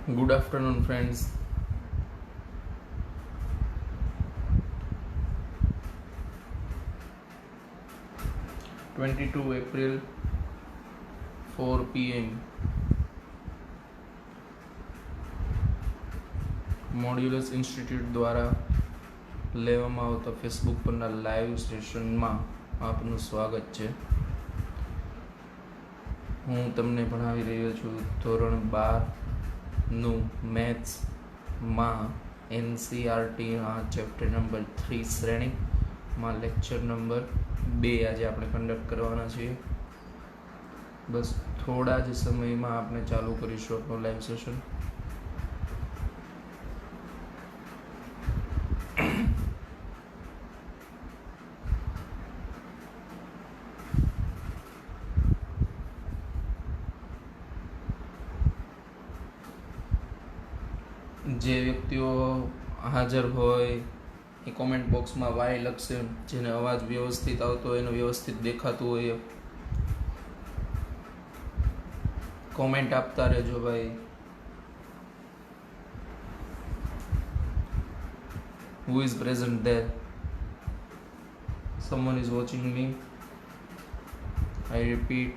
Good afternoon, friends. April 4 p.m. Modulus institute દ્વારા લેવામાં આવતા ફેસબુક પરના લાઈવ સેશનમાં આપનું સ્વાગત છે. હું તમને ભણાવી રહ્યો છું ધોરણ 12નું મેથ્સમાં એનસીઆરટીના ચેપ્ટર નંબર 3 શ્રેણીમાં લેક્ચર નંબર 2 આજે આપણે કન્ડક્ટ કરવાના છીએ. બસ થોડા જ સમયમાં આપણે ચાલુ કરીશું આપણું લાઈવ સેશન. જે વ્યક્તિઓ હાજર હોય એ કોમેન્ટ બોક્સમાં વાય લખશે. જેને અવાજ વ્યવસ્થિત આવતો હોય એનું વ્યવસ્થિત દેખાતું હોય કોમેન્ટ આપતા રહેજો ભાઈ. Who is present there? Someone is watching me. I repeat,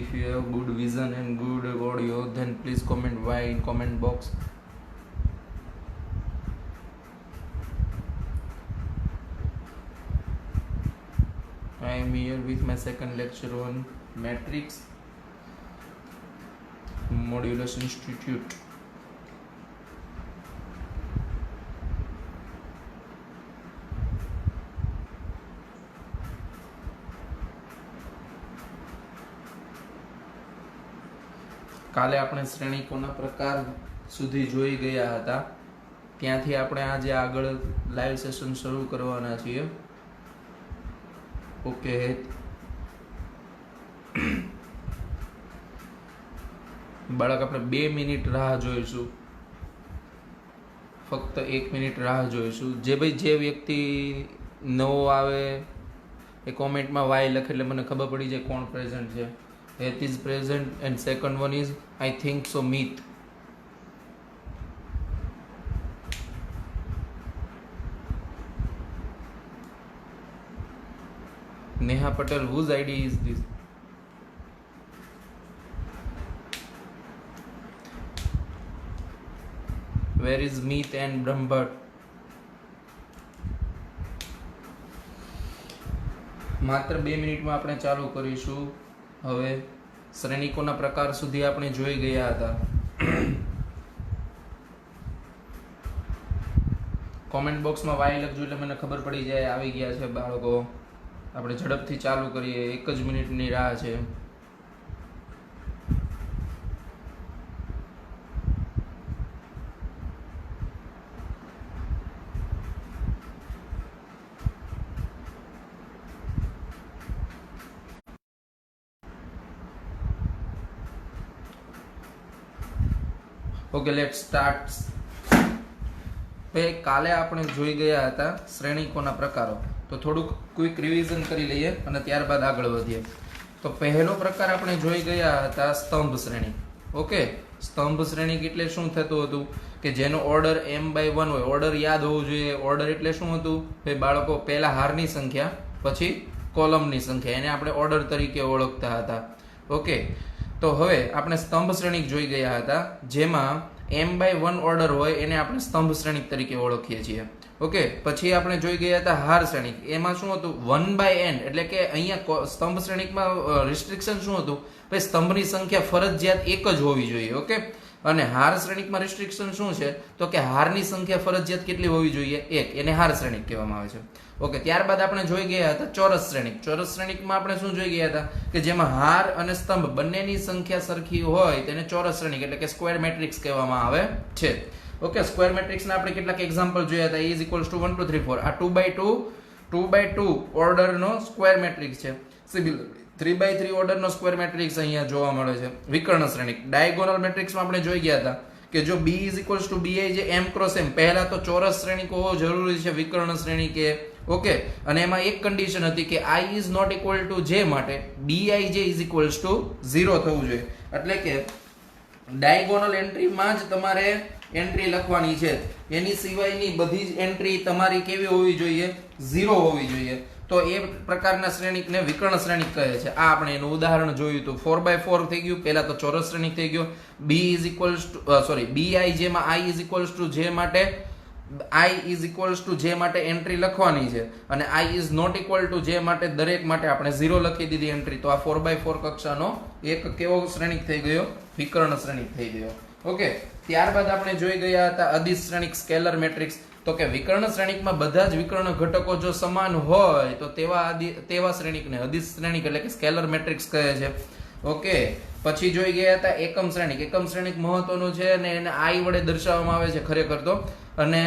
if you have good vision and good audio, then please comment why in comment box. I am here with my second lecture on matrix modulus institute. કાલે આપણે શ્રેણિકોના પ્રકાર સુધી જોઈ ગયા હતા. ત્યાંથી આપણે આજે આગળ લાઈવ સેશન શરૂ કરવાના છીએ. ઓકે, બાળક આપણે 2 મિનિટ રાહ જોઈશું. ફક્ત 1 મિનિટ રાહ જોઈશું. જે વ્યક્તિ નવો આવે એ કોમેન્ટમાં વાય લખે એટલે મને ખબર પડી જાય કોણ પ્રેઝન્ટ છે. It is present and second one is I think so Meet. Neha Patel, whose ID is this? Where is Meet and Brahmbhat? માત્ર 2 મિનિટમાં આપણે ચાલુ કરીશું. હવે શ્રેણિકોના પ્રકાર સુધી આપણે જોઈ ગયા હતા. કોમેન્ટ બોક્સમાં વાય લખજો એટલે મને ખબર પડી જાય આવી ગયા છે બાળકો. આપણે ઝડપથી ચાલુ કરીએ. 1 જ મિનિટની રાહ છે. Okay, let's start. કાલે આપણે જોઈ ગયા હતા શ્રેણિકોના પ્રકારો. તો થોડુંક ક્વિક રિવિઝન કરી લઈએ અને ત્યારબાદ આગળ વધીએ. તો પહેલો પ્રકાર આપણે જોઈ ગયા હતા સ્તંભ શ્રેણી. ઓકે, સ્તંભ શ્રેણી એટલે શું થતું હતું કે જેનો ઓર્ડર m/1 હોય. ઓર્ડર યાદ હોવું જોઈએ. ઓર્ડર એટલે શું હતું ભાઈ બાળકો? પહેલા હારની સંખ્યા, પછી કોલમની સંખ્યા, એને આપણે ઓર્ડર તરીકે ઓળખતા હતા. ઓકે, તો હવે આપણે સ્તંભ શ્રેણિક જોઈ ગયા હતા જેમાં m/1 ઓર્ડર હોય એને આપણે સ્તંભ શ્રેણિક તરીકે ઓળખીએ છીએ. ઓકે, પછી આપણે જોઈ ગયા હતા હાર શ્રેણિક. એમાં શું હતું? 1/n એટલે કે અહીંયા સ્તંભ શ્રેણિકમાં રિસ્ટ્રિક્શન શું હતું ભાઈ? સ્તંભની સંખ્યા ફરજિયાત એક જ હોવી જોઈએ. ઓકે, અને હાર શ્રેણિકમાં રિસ્ટ્રિક્શન શું છે? તો કે હારની સંખ્યા ફરજિયાત કેટલી હોવી જોઈએ? 1. એને હાર શ્રેણિક કહેવામાં આવે છે. ઓકે, ત્યારબાદ આપણે જોઈ ગયા હતા ચોરસ શ્રેણિક. ચોરસ શ્રેણિકમાં આપણે શું જોઈ ગયા હતા કે જેમાં હાર અને સ્તંભ બંનેની સંખ્યા સરખી હોય તેને ચોરસ શ્રેણિક એટલે કે સ્ક્વેર મેટ્રિક્સ કહેવામાં આવે છે. ઓકે, સ્ક્વેર મેટ્રિક્સના આપણે કેટલાક એક્ઝામ્પલ જોયા હતા. E = 1 2 3 4. આ 2x2 ઓર્ડરનો સ્ક્વેર મેટ્રિક્સ છે. સિમિલરલી 3x3 ઓર્ડરનો સ્ક્વેર મેટ્રિક્સ અહીંયા જોવા મળે છે. વિકર્ણ શ્રેણિક. ડાયગોનલ મેટ્રિક્સમાં આપણે જોઈ ગયા હતા કે જો B = BI જે m × m, પહેલા તો ચોરસ શ્રેણિક હોવો જરૂરી છે વિકર્ણ શ્રેણિક એ. ઓકે, અને એમાં એક કન્ડિશન હતી કે I is not equal to j માટે BI j is equals to 0 થવું જોઈએ. એટલે કે ડાયગોનલ એન્ટ્રીમાં જ તમારે એન્ટ્રી લખવાની છે. એની સિવાયની બધી જ એન્ટ્રી તમારી કેવી હોવી જોઈએ? 0 હોવી જોઈએ. તો એ પ્રકારના શ્રેણિકને વિકર્ણ શ્રેણિક કહે છે. આ આપણે એનું ઉદાહરણ જોયું હતું. 4x4 થઈ ગયું. પહેલા તો ચોરસ શ્રેણિક થઈ ગયો. b is equals to sorry bi જેમાં i is equals to j માટે i is equals to j માટે એન્ટ્રી લખવાની છે અને i is not equal to j માટે દરેક માટે આપણે 0 લખી દીધી એન્ટ્રી. તો આ 4x4 કક્ષાનો એક કેવો શ્રેણિક થઈ ગયો? વિકર્ણ શ્રેણિક થઈ ગયો. ઓકે, ત્યારબાદ આપણે જોઈ ગયા હતા અદિશ શ્રેણિક સ્કેલર મેટ્રિક્સ. તો કે વિકર્ણ શ્રેણિકમાં બધા જ વિકર્ણ ઘટકો જો સમાન હોય તો તેવા શ્રેણિકને અદિશ શ્રેણિક એટલે કે સ્કેલર મેટ્રિક્સ કહે છે. ઓકે, પછી જોઈ ગયા હતા એકમ શ્રેણિક. એકમ શ્રેણિક મહત્વનું છે અને એને i વડે દર્શાવવામાં આવે છે ખરેખર તો, અને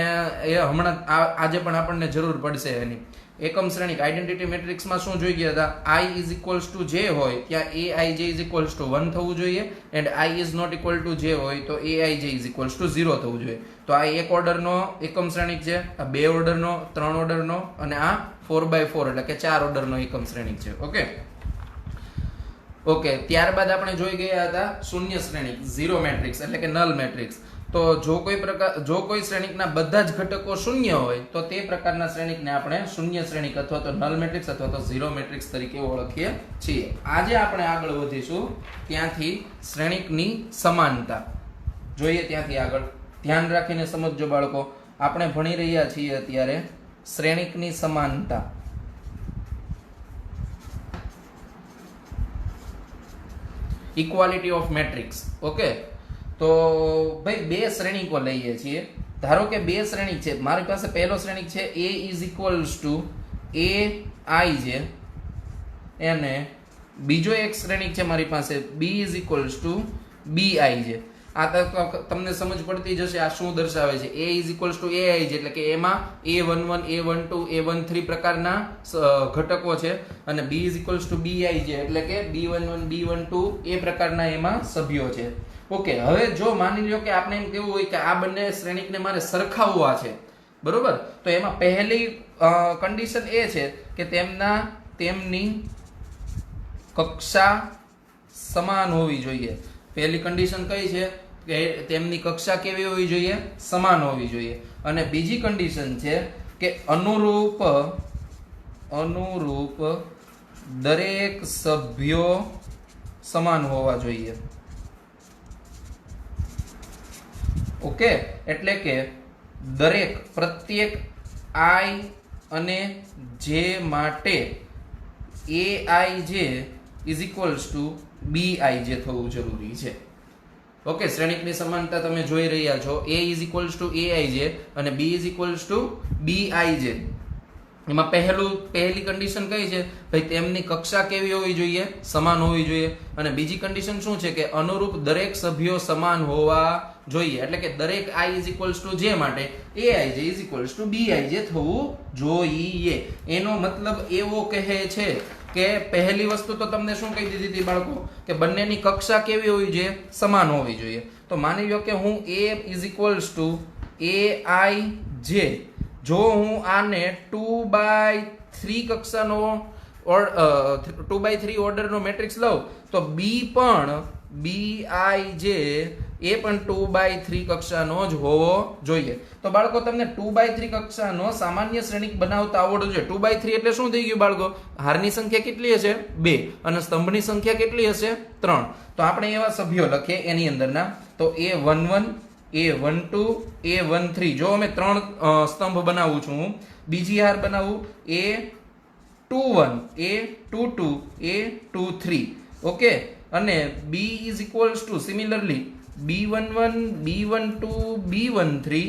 એ હમણાં આજે પણ આપણને જરૂર પડશે એની. એકમ શ્રેણિક આઇડેન્ટિટી મેટ્રિક્સમાં શું જોઈ ગયા હતા? i is equals to j હોય ત્યાં aij ઇઝ ઇક્વલ્સ ટુ 1 થવું જોઈએ, and i is not equal to j હોય તો aij ઇઝ ઇક્વલ્સ ટુ 0 થવું જોઈએ. તો આ એક ઓર્ડરનો એકમ શ્રેણિક છે, આ બે ઓર્ડરનો, 3 ઓર્ડરનો અને આ 4x4 એટલે કે 4 ઓર્ડરનો એકમ શ્રેણિક છે. ઓકે, ત્યારબાદ આપણે જોઈ ગયા હતા શૂન્ય શ્રેણિક, ઝીરો મેટ્રિક્સ એટલે કે નલ મેટ્રિક્સ. તો જો કોઈ શ્રેણિકના બધા જ ઘટકો શૂન્ય હોય તો તે પ્રકારના શ્રેણિકને આપણે શૂન્ય શ્રેણિક અથવા તો નલ મેટ્રિક્સ અથવા તો ઝીરો મેટ્રિક્સ તરીકે ઓળખીએ છીએ. આજે આપણે આગળ વધીશું ત્યાંથી શ્રેણિકની સમાનતા જોઈએ. ત્યાંથી આગળ ધ્યાન રાખીને સમજજો બાળકો. આપણે ભણી રહ્યા છીએ અત્યારે શ્રેણિકની સમાનતા. Equality of matrix. ઓકે, તો ભાઈ બે શ્રેણિકો લઈએ છીએ. ધારો કે બે શ્રેણિક છે. મારી પાસે પહેલો શ્રેણિક છે a is equals two aij અને બીજો એક શ્રેણિક છે મારી પાસે b is equals two bij. આ તમને સમજ પડતી જશે આ શું દર્શાવે છે. a is equals two aij એટલે કે એમાં a11 a12 a13 પ્રકારના ઘટકો છે અને b is equals two bij એટલે કે b11 b12 એ પ્રકારના એમાં સભ્યો છે. ઓકે, હવે જો માની લ્યો કે આપણે એમ કેવું હોય કે આ બંને શ્રેણિકને મારે સરખાવવા છે, બરોબર, તો એમાં પહેલી કન્ડિશન એ છે કે તેમની કક્ષા સમાન હોવી જોઈએ. પહેલી કન્ડિશન કઈ છે કે તેમની કક્ષા કેવી હોવી જોઈએ? સમાન હોવી જોઈએ. અને બીજી કન્ડિશન છે કે અનુરૂપ દરેક સભ્યો સમાન હોવા જોઈએ. ઓકે, એટલે કે પ્રત્યેક i અને j માટે aij is equals two bij થવું જરૂરી છે. ઓકે, શ્રેણિકની સમાનતા તમે જોઈ રહ્યા છો. a is equals two aij અને b is equals two bij. એમાં પહેલી કન્ડિશન કઈ છે? ભાઈ તેમની કક્ષા કેવી હોવી જોઈએ? સમાન હોવી જોઈએ. અને બીજી કન્ડિશન શું છે કે અનુરૂપ દરેક સભ્યો સમાન હોવા જોઈએ. એટલે કે દરેક i is equals to j માટે aij is equals two bij થવું જોઈએ. એનો મતલબ એવો કહે છે કે પહેલી વસ્તુ તો તમને શું કહી દીધી હતી બાળકો કે બંનેની કક્ષા કેવી હોવી જોઈએ? સમાન હોવી જોઈએ. તો માની લો કે હું a is equals two aij, જો હું આને 2/3 કક્ષાનો 2/3 ઓર્ડરનો મેટ્રિક્સ લઉં તો b પણ bij એ પણ 2/3 કક્ષાનો જ હોવો જોઈએ. તો બાળકો તમને 2/3 કક્ષાનો સામાન્ય શ્રેણિક બનાવતા આવડવું જોઈએ. 2/3 એટલે શું થઈ ગયું બાળકો? હારની સંખ્યા કેટલી હશે? 2 અને સ્તંભની સંખ્યા કેટલી હશે? 3. તો આપણે એવા સભ્યો લખીએ એની અંદરના. તો a11 a12 a13. જો અમે 3 સ્તંભ બનાવું છું હું. બીજી હાર બનાવું a21 a22 a23. ઓકે, અને b is equals two similarly b11 b12 b13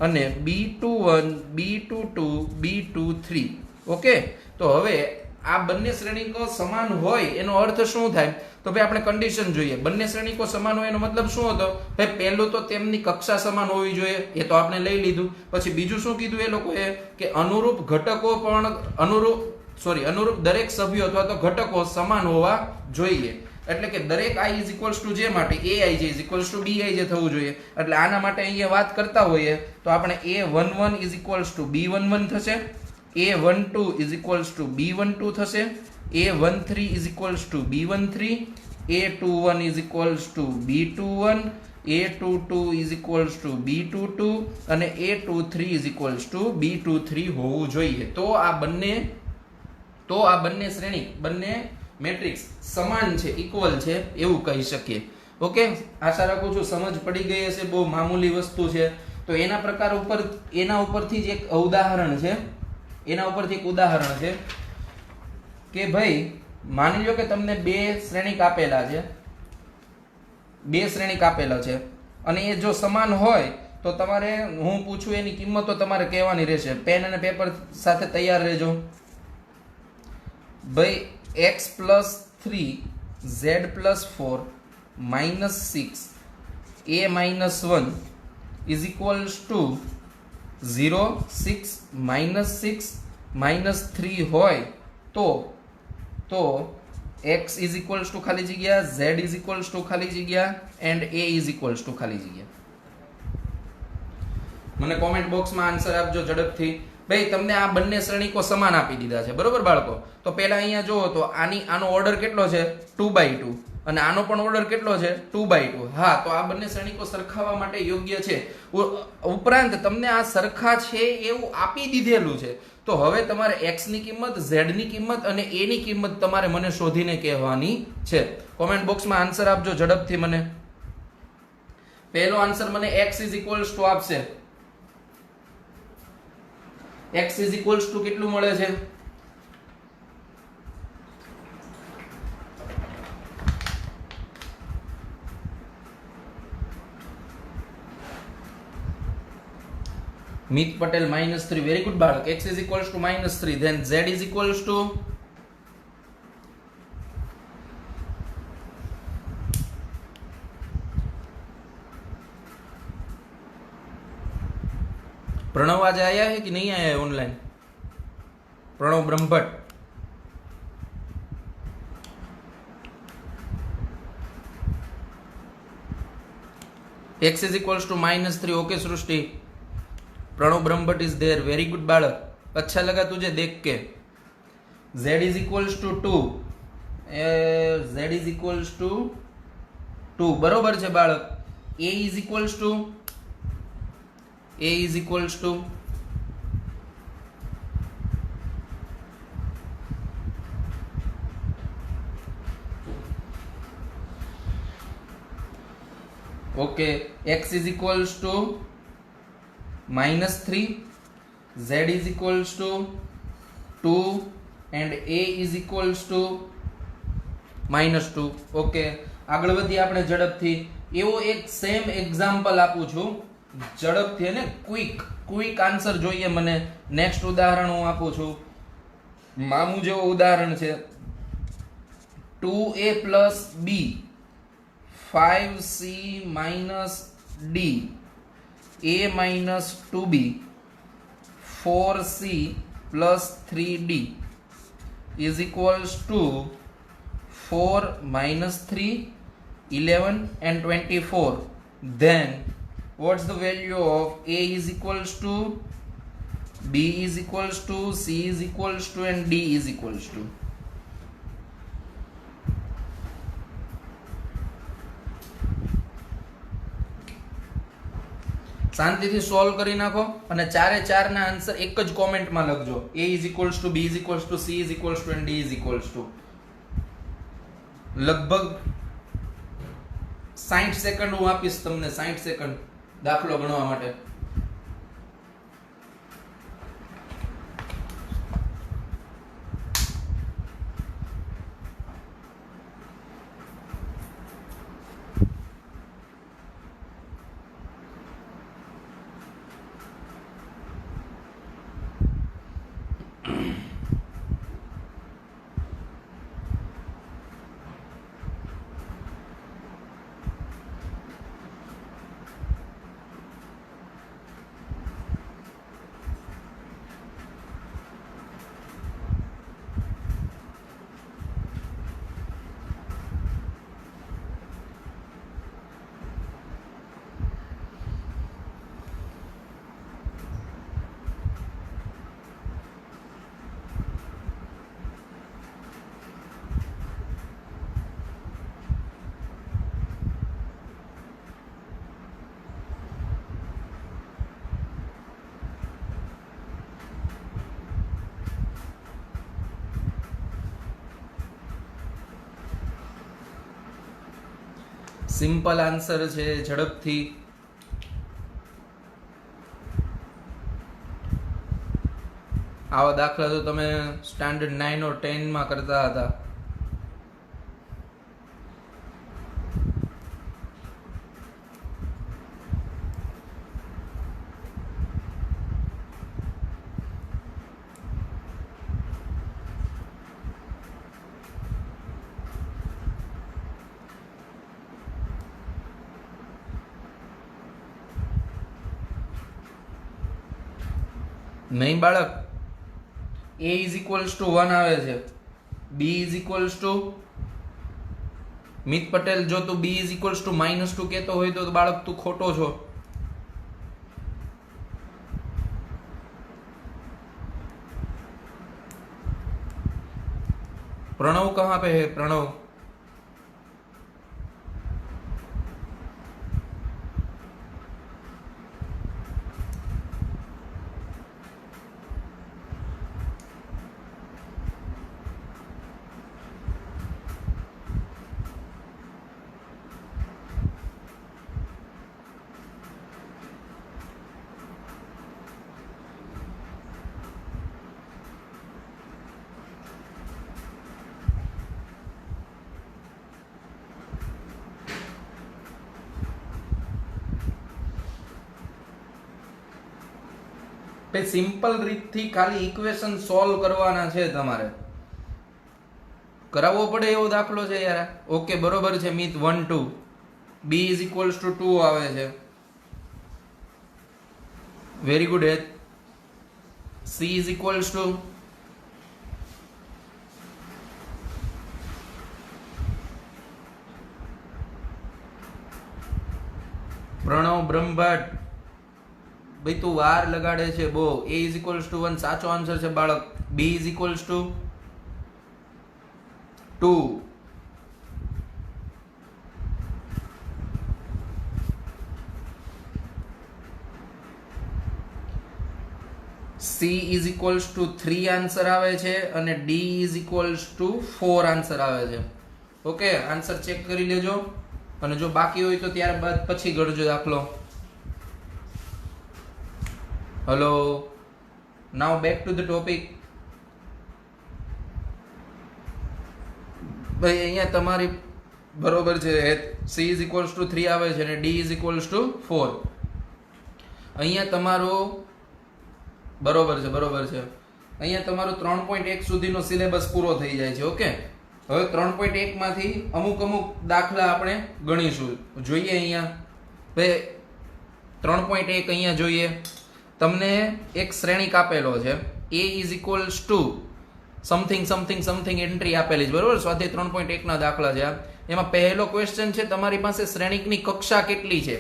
અને b21 b22 b23. ઓકે, તો હવે આ બંને શ્રેણિકો સમાન હોય એનો અર્થ શું થાય? તો ભાઈ આપણે કન્ડિશન જોઈએ. બંને શ્રેણિકો સમાન હોય એનો મતલબ શું હતો? ભાઈ પહેલું તો તેમની કક્ષા સમાન હોવી જોઈએ, એ તો આપણે લઈ લીધું. પછી બીજું શું કીધું એ લોકોએ કે અનુરૂપ ઘટકો પણ અનુરૂપ દરેક સભ્યો અથવા તો ઘટકો સમાન હોવા જોઈએ. એટલે કે દરેક i is equals to j માટે aij is equals two bij થવું જોઈએ. એટલે આના માટે અહીંયા વાત કરતા હોઈએ તો આપણે a11 is equals two b11 થશે, a12 is equals two b12 થશે, a13 is equals two b13 a21 is equals to b21, a22 is equals to b22 અને a23 is equals to b23 હોવું જોઈએ. તો આ બંને શ્રેણી, બંને મેટ્રિક્સ સમાન છે, ઇક્વલ છે એવું કહી શકીએ. ઓકે, આશા રાખું છું સમજ પડી ગઈ હશે. બહુ મામૂલી વસ્તુ છે. તો એના પ્રકાર ઉપર, એના ઉપરથી જ એક ઉદાહરણ છે, કે ભાઈ માની લો કે તમને બે શ્રેણિક આપેલા છે અને એ જો સમાન હોય તો તમારે, હું પૂછું એની કિંમતો તમારે કહેવાની રહેશે. પેન અને પેપર સાથે તૈયાર રહેજો. ભાઈ x plus 3 z plus 4 minus 6 a minus 1 is equals to 0, 6, minus 3 હોય તો x is equals to ખાલી જગ્યા, z is equals to ખાલી જગ્યા and a is equals to ખાલી જગ્યા. મને કોમેન્ટ બોક્સમાં આન્સર આપજો ઝડપથી. ભાઈ તમને આ બંને શ્રેણિકો સમાન આપી દીધા છે, બરોબર બાળકો? તો પહેલા અહીંયા જુઓ તો આનો ઓર્ડર કેટલો છે? 2/2 અને આનો પણ ઓર્ડર કેટલો છે? 2/2. હા, તો આ બંને શ્રેણિકો સરખાવવા માટે યોગ્ય છે. ઉપરાંત તમને આ સરખા છે એવું આપી દીધેલું છે. તો હવે તમારે x ની કિંમત, z ની કિંમત અને a ની કિંમત તમારે મને શોધીને કહેવાની છે. કોમેન્ટ બોક્સમાં આન્સર આપજો ઝડપથી મને. પહેલો આન્સર મને x is equals to આપશે. x is equals to કેટલું મળે છે? મિત પટેલ -3. વેરી ગુડ બાળક. x is equals to -3. then z is equals to Pranav आज आया है कि नहीं आया है online? Pranav Brahmbhatt. x is equals to -3. Okay Srishti. Pranav Brahmbhatt is there. Very good बालक. अच्छा लगा तुझे देख के. z is equals to 2. z is equals to 2 बरोबर છે બાળક. a is equals to okay, x is equals to -3, z is equals to 2 and a is equals to -2. Okay, આગળ વધીએ આપણે ઝડપથી. એવો એક સેમ એક્ઝામ્પલ આપું છું ઝડપથી, અને ક્વિક આન્સર જોઈએ મને. નેક્સ્ટ ઉદાહરણ હું આપું છું. મામું જેવો ઉદાહરણ છે. 2a plus b, 5c minus d, a minus 2b, 4c plus 3d is equals to 4 minus 3, 11 and 24. Then what's the value of a is equals to, b is equals to, c is equals to and d is equals to? શાંતિથી solve કરી નાખો અને ચારે ચારના answer એક જ કોમેન્ટમાં લખજો. a is equals to, b is equals to, c is equals to and d is equals to. લગભગ 60 સેકન્ડ હું આપીશ તમને, 60 સેકન્ડ દાખલો ગણવા માટે. સિમ્પલ આન્સર છે, ઝડપથી. આવા દાખલા તો તમે સ્ટાન્ડર્ડ 9 or 10 માં કરતા હતા. નહીં બાળક. a is equals to 1 આવે છે. b is equals to મિત પટેલ, જો તું b is equals to -2 કહેતો હોય તો બાળક તું ખોટો છો. प्रणव कहाँ पे है? प्रणव पे सिंपल રીત થી ખાલી ઇક્વેશન સોલ્વ કરવાના છે તમારે. કરાવવો પડે એવો દાખલો છે યાર. ઓકે બરોબર છે મિત. 1 2 b is equals to 2 આવે છે. Very good. c is equals to Pranav Brahmbhatt, ભાઈ તું વાર લગાડે છે બહુ. a is equals to 1 સાચો આન્સર છે બાળક. b is equals to 2. c is equals to 3 answer આવે છે અને d is equals to 4 answer આવે છે. ઓકે, આન્સર ચેક કરી લેજો અને જો બાકી હોય તો ત્યારબાદ પછી ગણજો દાખલો. Hello, now back to the topic. ભાઈ અહીંયા તમારી બરોબર છે. c is equals to 3 આવે છે અને d is equals to 4. અહીંયા તમારું બરોબર છે, બરોબર છે. અહીંયા તમારું 3.1 સુધીનો સિલેબસ પૂરો થઈ જાય છે. ઓકે, હવે 3.1 માંથી અમુક દાખલા આપણે ગણીશું. જોઈએ અહીંયા ભાઈ 3.1 અહીંયા જોઈએ. તમને એક શ્રેણિક આપેલો છે. a is equals to something something something entry આપેલી છે, બરોબર. સ્વાધ્યાય 3.1 ના દાખલા છે. એમાં પહેલો ક્વેશ્ચન છે તમારી પાસે શ્રેણિકની કક્ષા કેટલી છે.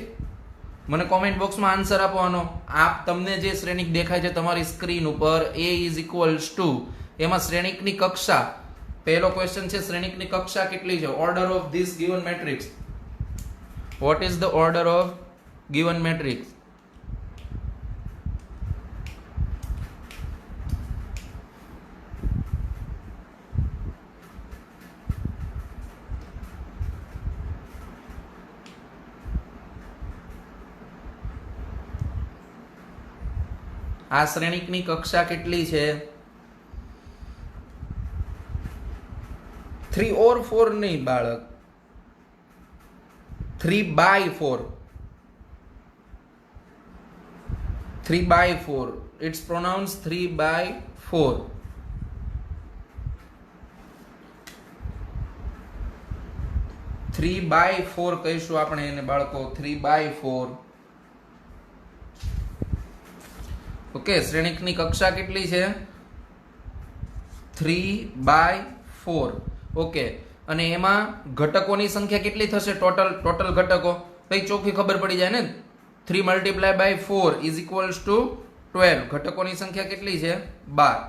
મને કોમેન્ટ બોક્સમાં આન્સર આપવાનો. આપ તમને જે શ્રેણિક દેખાય છે તમારી સ્ક્રીન ઉપર a is equals to, એમાં શ્રેણિકની કક્ષા, પહેલો ક્વેશ્ચન છે શ્રેણિકની કક્ષા કેટલી છે. Order of this given matrix. What is the order of given matrix? આ શ્રેણિકની કક્ષા કેટલી છે? 3 or 4 નહીં બાળક, 3/4. 3/4. It's pronounced 3/4. Three by four કહીશું આપણે એને બાળકો. 3/4. ઓકે, શ્રેણિકની કક્ષા કેટલી છે? 3/4. ઓકે, અને એમાં ઘટકોની સંખ્યા કેટલી થશે? ટોટલ ઘટકો ભાઈ ચોખ્ખી ખબર પડી જાય ને. 3 × 4 is equals to 12. ઘટકોની સંખ્યા કેટલી છે? 12.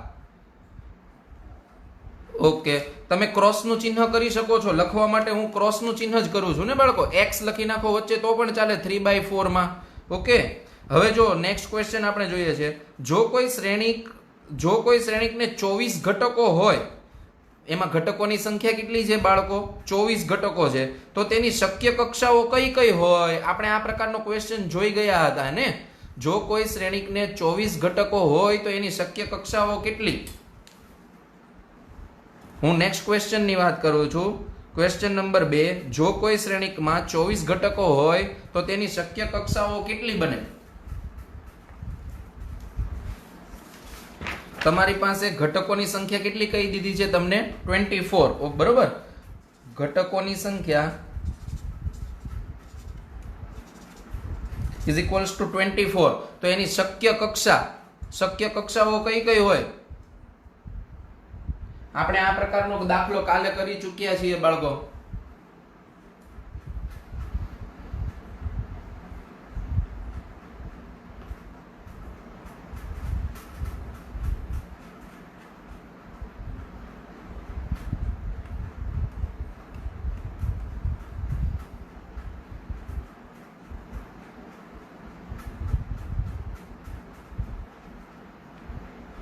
ઓકે, તમે ક્રોસનું ચિહ્ન કરી શકો છો. લખવા માટે હું ક્રોસનું ચિહ્ન જ કરું છું ને બાળકો. x લખી નાખો વચ્ચે તો પણ ચાલે 3/4 માં. ઓકે, હવે જો નેક્સ્ટ ક્વેશ્ચન આપણે જોઈએ છે. જો કોઈ શ્રેણિકને 24 ઘટકો હોય એમાં ઘટકોની સંખ્યા કેટલી છે બાળકો? 24 ઘટકો છે. તો તેની શક્ય કક્ષાઓ કઈ કઈ હોય? આપણે આ પ્રકારનો ક્વેશ્ચન જોઈ ગયા હતા ને. જો કોઈ શ્રેણિકને 24 ઘટકો હોય તો એની શક્ય કક્ષાઓ કેટલી? હું નેક્સ્ટ ક્વેશ્ચન ની વાત કરું છું. ક્વેશ્ચન નંબર 2, જો કોઈ શ્રેણિકમાં 24 ઘટકો હોય તો તેની શક્ય કક્ષાઓ કેટલી બને? તમારી પાસે ઘટકોની સંખ્યા કેટલી કહી દીધી છે તમને? 24. બરોબર. ઘટકોની સંખ્યા ઇઝ ઇક્વલ્સ ટુ 24. તો એની શક્ય કક્ષાઓ કઈ કઈ હોય? આપણે આ પ્રકારનો દાખલો કાલે કરી ચૂક્યા છીએ બાળકો.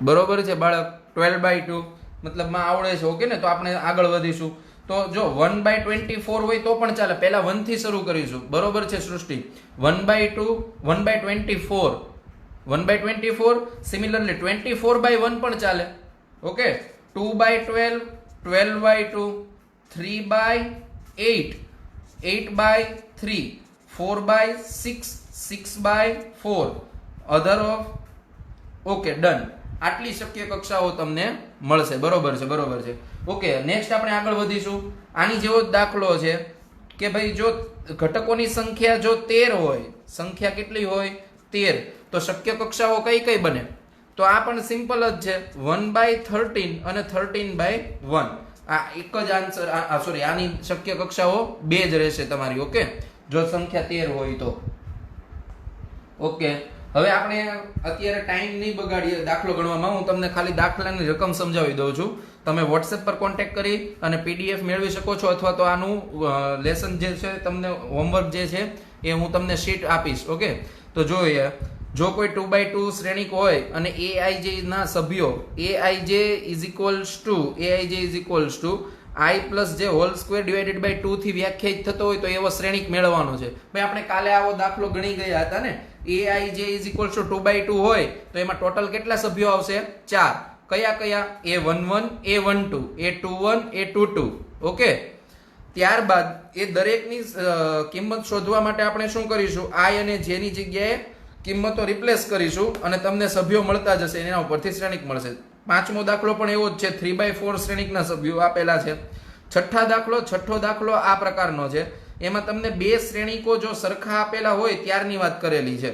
બરોબર છે બાળક. 12/2 મતલબમાં આવડે છે. ઓકે ને. તો આપણે આગળ વધીશું. તો જો 1/24 હોય તો પણ ચાલે. પહેલા 1 થી શરૂ કરીશું. બરોબર છે સૃષ્ટિ? 1/2 1/24 1/24. સિમિલરલી 24/1 પણ ચાલે. Okay. 2/12 12/2 3/8 8/3 4/6 6/4 other of. Okay done. આટલી શક્ય કક્ષાઓ તમને મળશે. બરોબર છે, બરોબર છે. ઓકે, નેક્સ્ટ આપણે આગળ વધીશું. આની જેવો જ દાખલો છે કે ભાઈ જો ઘટકોની સંખ્યા જો 13 હોય, સંખ્યા કેટલી હોય? 13. તો શક્ય કક્ષાઓ કઈ કઈ બને? તો આ પણ સિમ્પલ જ છે. 1/13 અને 13/1. આ એક જ આન્સર. સોરી, આની શક્ય કક્ષાઓ 2 જ રહેશે તમારી. ઓકે, જો સંખ્યા 13 હોય તો. ઓકે, હવે આપણે અત્યારે ટાઈમ નહીં બગાડીએ દાખલો ગણવામાં. હું તમને ખાલી દાખલાની રકમ સમજાવી દઉં છું. તમે વોટ્સએપ પર કોન્ટેક્ટ કરી અને પીડીએફ મેળવી શકો છો, અથવા તો આનું લેસન જે છે, તમને હોમવર્ક જે છે એ હું તમને શીટ આપીશ. ઓકે, તો જોઈએ. જો કોઈ 2/2 શ્રેણિક હોય અને એઆઈ ના સભ્યો aij is equals two i plus જે હોલ સ્ક્વેર ડિવાઇડેડ બાય 2 થી વ્યાખ્યાયિત થતો હોય તો એવો શ્રેણિક મેળવવાનો છે. ભાઈ આપણે કાલે આવો દાખલો ગણી ગયા હતા ને. aij ઇઝ ઇક્વલ્સ ટુ 2/2 હોય તો એમાં ટોટલ કેટલા સભ્યો આવશે? 4. કયા કયા? a11 a12 a21 a22. Okay, ત્યારબાદ એ દરેકની કિંમત શોધવા માટે આપણે શું કરીશું? i અને j ની જગ્યાએ કિંમતો રિપ્લેસ કરીશું અને તમને સભ્યો મળતા જશે. એના ઉપરથી શ્રેણિક મળશે. પાંચમો દાખલો પણ એવો જ છે. 3/4 શ્રેણિકના સભ્યો આપેલા છે. છઠ્ઠો દાખલો આ પ્રકારનો છે. એમાં તમને 2 શ્રેણિકો જો સરખા આપેલા હોય ત્યારની વાત કરેલી છે.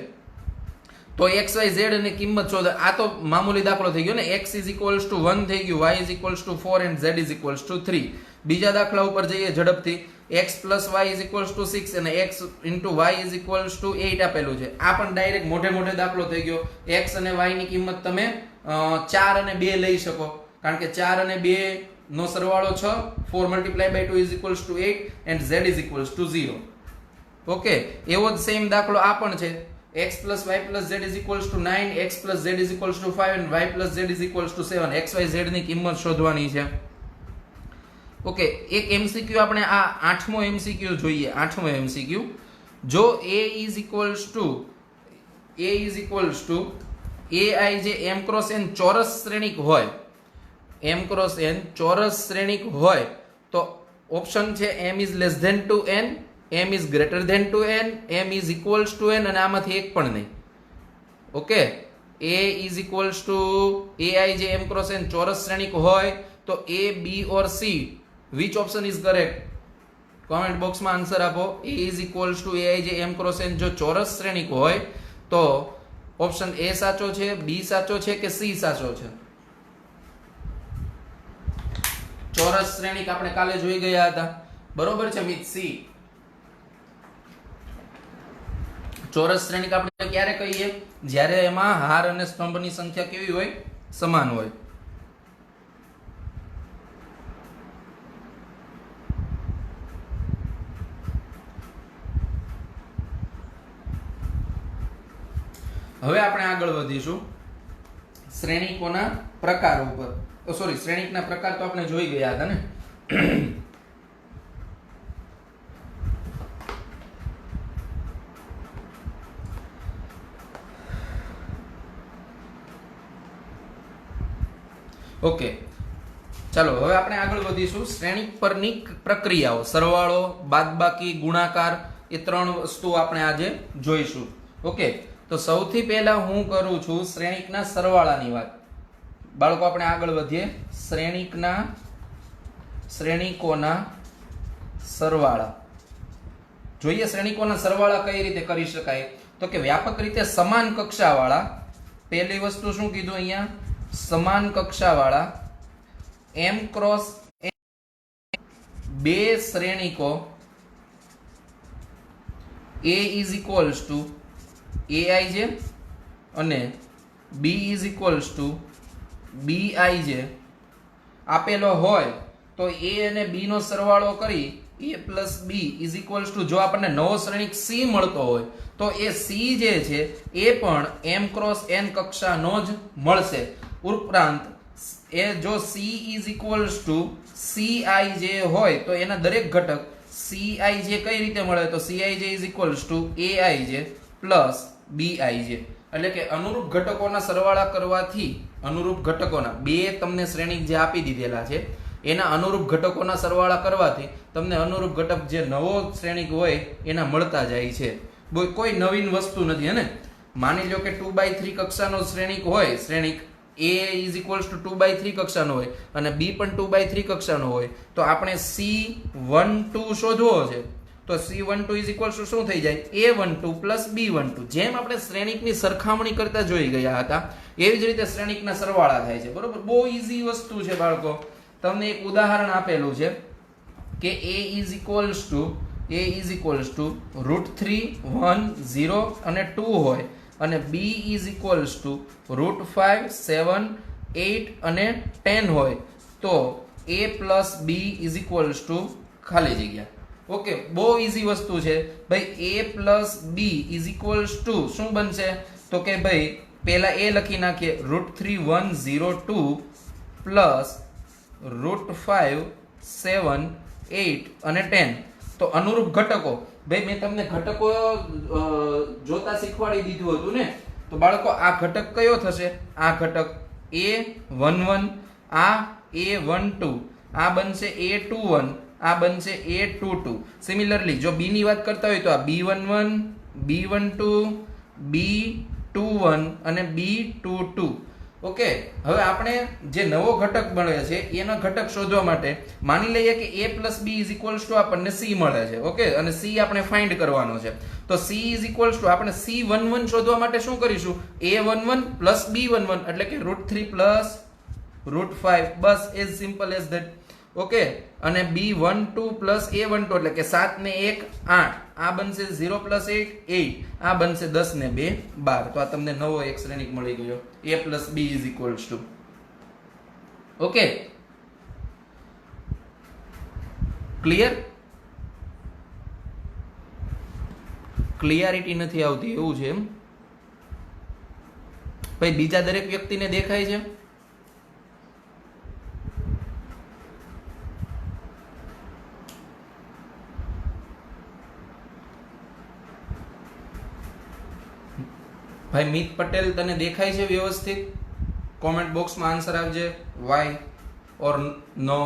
તો x y z ની કિંમત શોધો. આ તો મામૂલી દાખલો થઈ ગયો ને. x ઇઝ ઇક્વલ્સ ટુ 1 થઈ ગયું, y is equals two 4 and z is equals two 3. બીજા દાખલા ઉપર જઈએ ઝડપથી. x plus y is equals two 6 અને x into y is equals to 8 આપેલું છે. આ પણ ડાયરેક્ટ મોઢે દાખલો થઈ ગયો. x અને y ની કિંમત તમે 4 અને 2 લઈ શકો, કારણ કે 4 અને 2 નો સરવાળો 6. 4 multiply by 2 is equals to 8 and z is equals to 0. Okay, એવો જ સેમ દાખલો આ પણ છે. x plus y plus z is equals to 9, x plus z is equals to 5 and y plus z is equals to 7. x y z ની કિંમત શોધવાની છે. ઓકે, એક MCQ આપણે આ 8મો MCQ જોઈએ. 8મો MCQ. જો a is equals to ai જે m cross n ચોરસ શ્રેણિક હોય, m cross n ચોરસ શ્રેણિક હોય તો ઓપ્શન છે m is less than to n, m is greater than to n, m is equals to n અને આમાંથી એક પણ નહીં. Okay, a is equals to ai જે m cross n ચોરસ શ્રેણિક હોય તો a, b or c, which option is correct? Comment બોક્સમાં આન્સર આપો. a is equals to ai જે m cross n જો ચોરસ શ્રેણિક હોય તો ઓપ્શન a સાચો છે, b સાચો છે કે c સાચો છે? ચોરસ શ્રેણિક આપણે કાલે જોઈ ગયા હતા. બરોબર છે મિત? c. ચોરસ શ્રેણિક આપણે ક્યારે કહીએ? જ્યારે એમાં હાર અને સ્તંભની સંખ્યા કેવી હોય? સમાન હોય. હવે આપણે આગળ વધીશું શ્રેણિકોના પ્રકાર ઉપર. સોરી, શ્રેણિકના પ્રકાર તો આપણે જોઈ ગયા હતા ને. ઓકે, ચાલો હવે આપણે આગળ વધીશું. શ્રેણિક પરની પ્રક્રિયાઓ, સરવાળો, બાદબાકી, ગુણાકાર, એ ત્રણ વસ્તુ આપણે આજે જોઈશું. ઓકે, તો સૌથી પહેલા હું કરું છું શ્રેણિકના સરવાળાની વાત. બાળકો આપણે આગળ વધીએ. શ્રેણિકોના સરવાળા જોઈએ. શ્રેણિકોના સરવાળા કઈ રીતે કરી શકાય? તો કે વ્યાપક રીતે સમાન કક્ષાવાળા, પહેલી વસ્તુ શું કીધું અહીંયા? સમાન કક્ષાવાળા m ક્રોસ બે શ્રેણિકો a is equals to aij અને b is equals to bij આપેલો હોય તો a અને b નો સરવાળો કરી a plus b is equals to, જો આપણને નવો શ્રેણિક c મળતો હોય તો એ c જે છે એ પણ m ક્રોસ n કક્ષાનો જ મળશે. ઉપરાંત એ જો c is equals to cij હોય તો એના દરેક ઘટક cij કઈ રીતે મળે? તો cij is equals to aij plus bij. એટલે કે અનુરૂપ ઘટકોના સરવાળા કરવાથી, અનુરૂપ ઘટકોના બે તમને શ્રેણિક જે આપી દીધેલા છે એના અનુરૂપ ઘટકોના સરવાળા કરવાથી તમને અનુરૂપ ઘટક જે નવો શ્રેણિક હોય એના મળતા જાય છે. કોઈ નવીન વસ્તુ નથી. હે ને, માની લો કે 2/3 કક્ષાનો શ્રેણિક હોય, શ્રેણિક a is equals to 2/3 કક્ષાનો હોય અને b પણ 2/3 કક્ષાનો હોય, તો આપણે c12 શોધવો છે. તો c12 is equals to શું થઈ જાય? a12 plus b12. જેમ આપણે શ્રેણિકની સરખામણી કરતા જોઈ ગયા હતા એવી જ રીતે શ્રેણિકના સરવાળા થાય છે. બરોબર, બહુ ઈઝી વસ્તુ છે બાળકો. તમને એક ઉદાહરણ આપેલું છે કે a is equals to √3 1 0 અને 2 હોય અને b is equals to √5 7 8 અને 10 હોય તો a plus b is equals to ખાલી જગ્યા. ઓકે, બહુ ઈઝી વસ્તુ છે ભાઈ. a plus b is equals to શું બનશે? તો કે ભાઈ પહેલા a લખી નાખીએ, √3 1 0 2 પ્લસ √5 7 8 અને 10. તો અનુરૂપ ઘટકો, ભાઈ મેં તમને ઘટકો જોતા શીખવાડી દીધું હતું ને, તો બાળકો આ ઘટક કયો થશે? આ ઘટક a11, આ a12, આ બનશે a21, આ બનશે a22. સિમિલરલી જો b ની વાત કરતા હોય તો આ b11, b12, b21 અને b22. ઓકે, હવે આપણે જે નવો ઘટક મળે છે એનો ઘટક શોધવા માટે માની લઈએ કે a plus b is equals to આપણને c મળે છે. ઓકે, અને c આપણે ફાઇન્ડ કરવાનો છે. તો c is equals to આપણે c11 શોધવા માટે શું કરીશું? a11 plus b11 એટલે કે √3 plus √5. Bus as simple as that. Okay, અને b12 plus a12 એટલે કે 7 ને 1 8, આ બનશે 0 plus 8 8, આ બનશે 10 ને 2 12. તો આ તમને નવો એક શ્રેણિક મળી ગયો, a plus b is equals to. Okay, clear? Clarity નથી આવતી એવું છે એમ ભાઈ? બીજા દરેક વ્યક્તિને દેખાય છે? ભાઈ મિત પટેલ, તને દેખાય છે વ્યવસ્થિત? કોમેન્ટ બોક્સમાં આન્સર આપજે, વાય ઓર નો.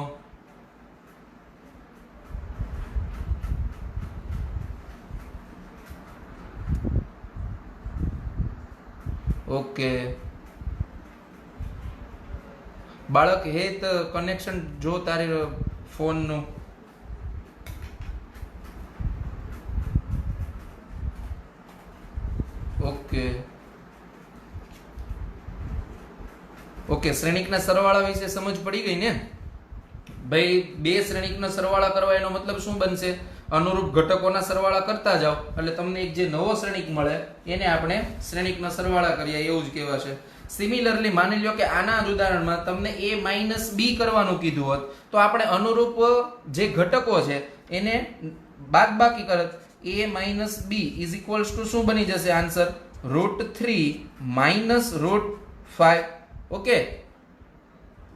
ઓકે બાળક, હેત કનેક્શન જો તારે ફોનનું. ઓકે ઓકે, શ્રેણિકના સરવાળા વિશે સમજ પડી ગઈ ને ભાઈ? બે શ્રેણિકના સરવાળા કરવા એનો મતલબ શું બનશે? અનુરૂપ ઘટકોના સરવાળા કરતા જાઓ એટલે તમને એક જે નવો શ્રેણિક મળે એને આપણે શ્રેણિકના સરવાળા કરીએ એવું જ કહેવાશે. સિમિલરલી માની લો કે આના જ ઉદાહરણમાં તમને a minus b કરવાનું કીધું હોત તો આપણે અનુરૂપ જે ઘટકો છે એને બાદબાકી કરત. a minus b is equals to શું બની જશે answer? √3 minus √5. Okay,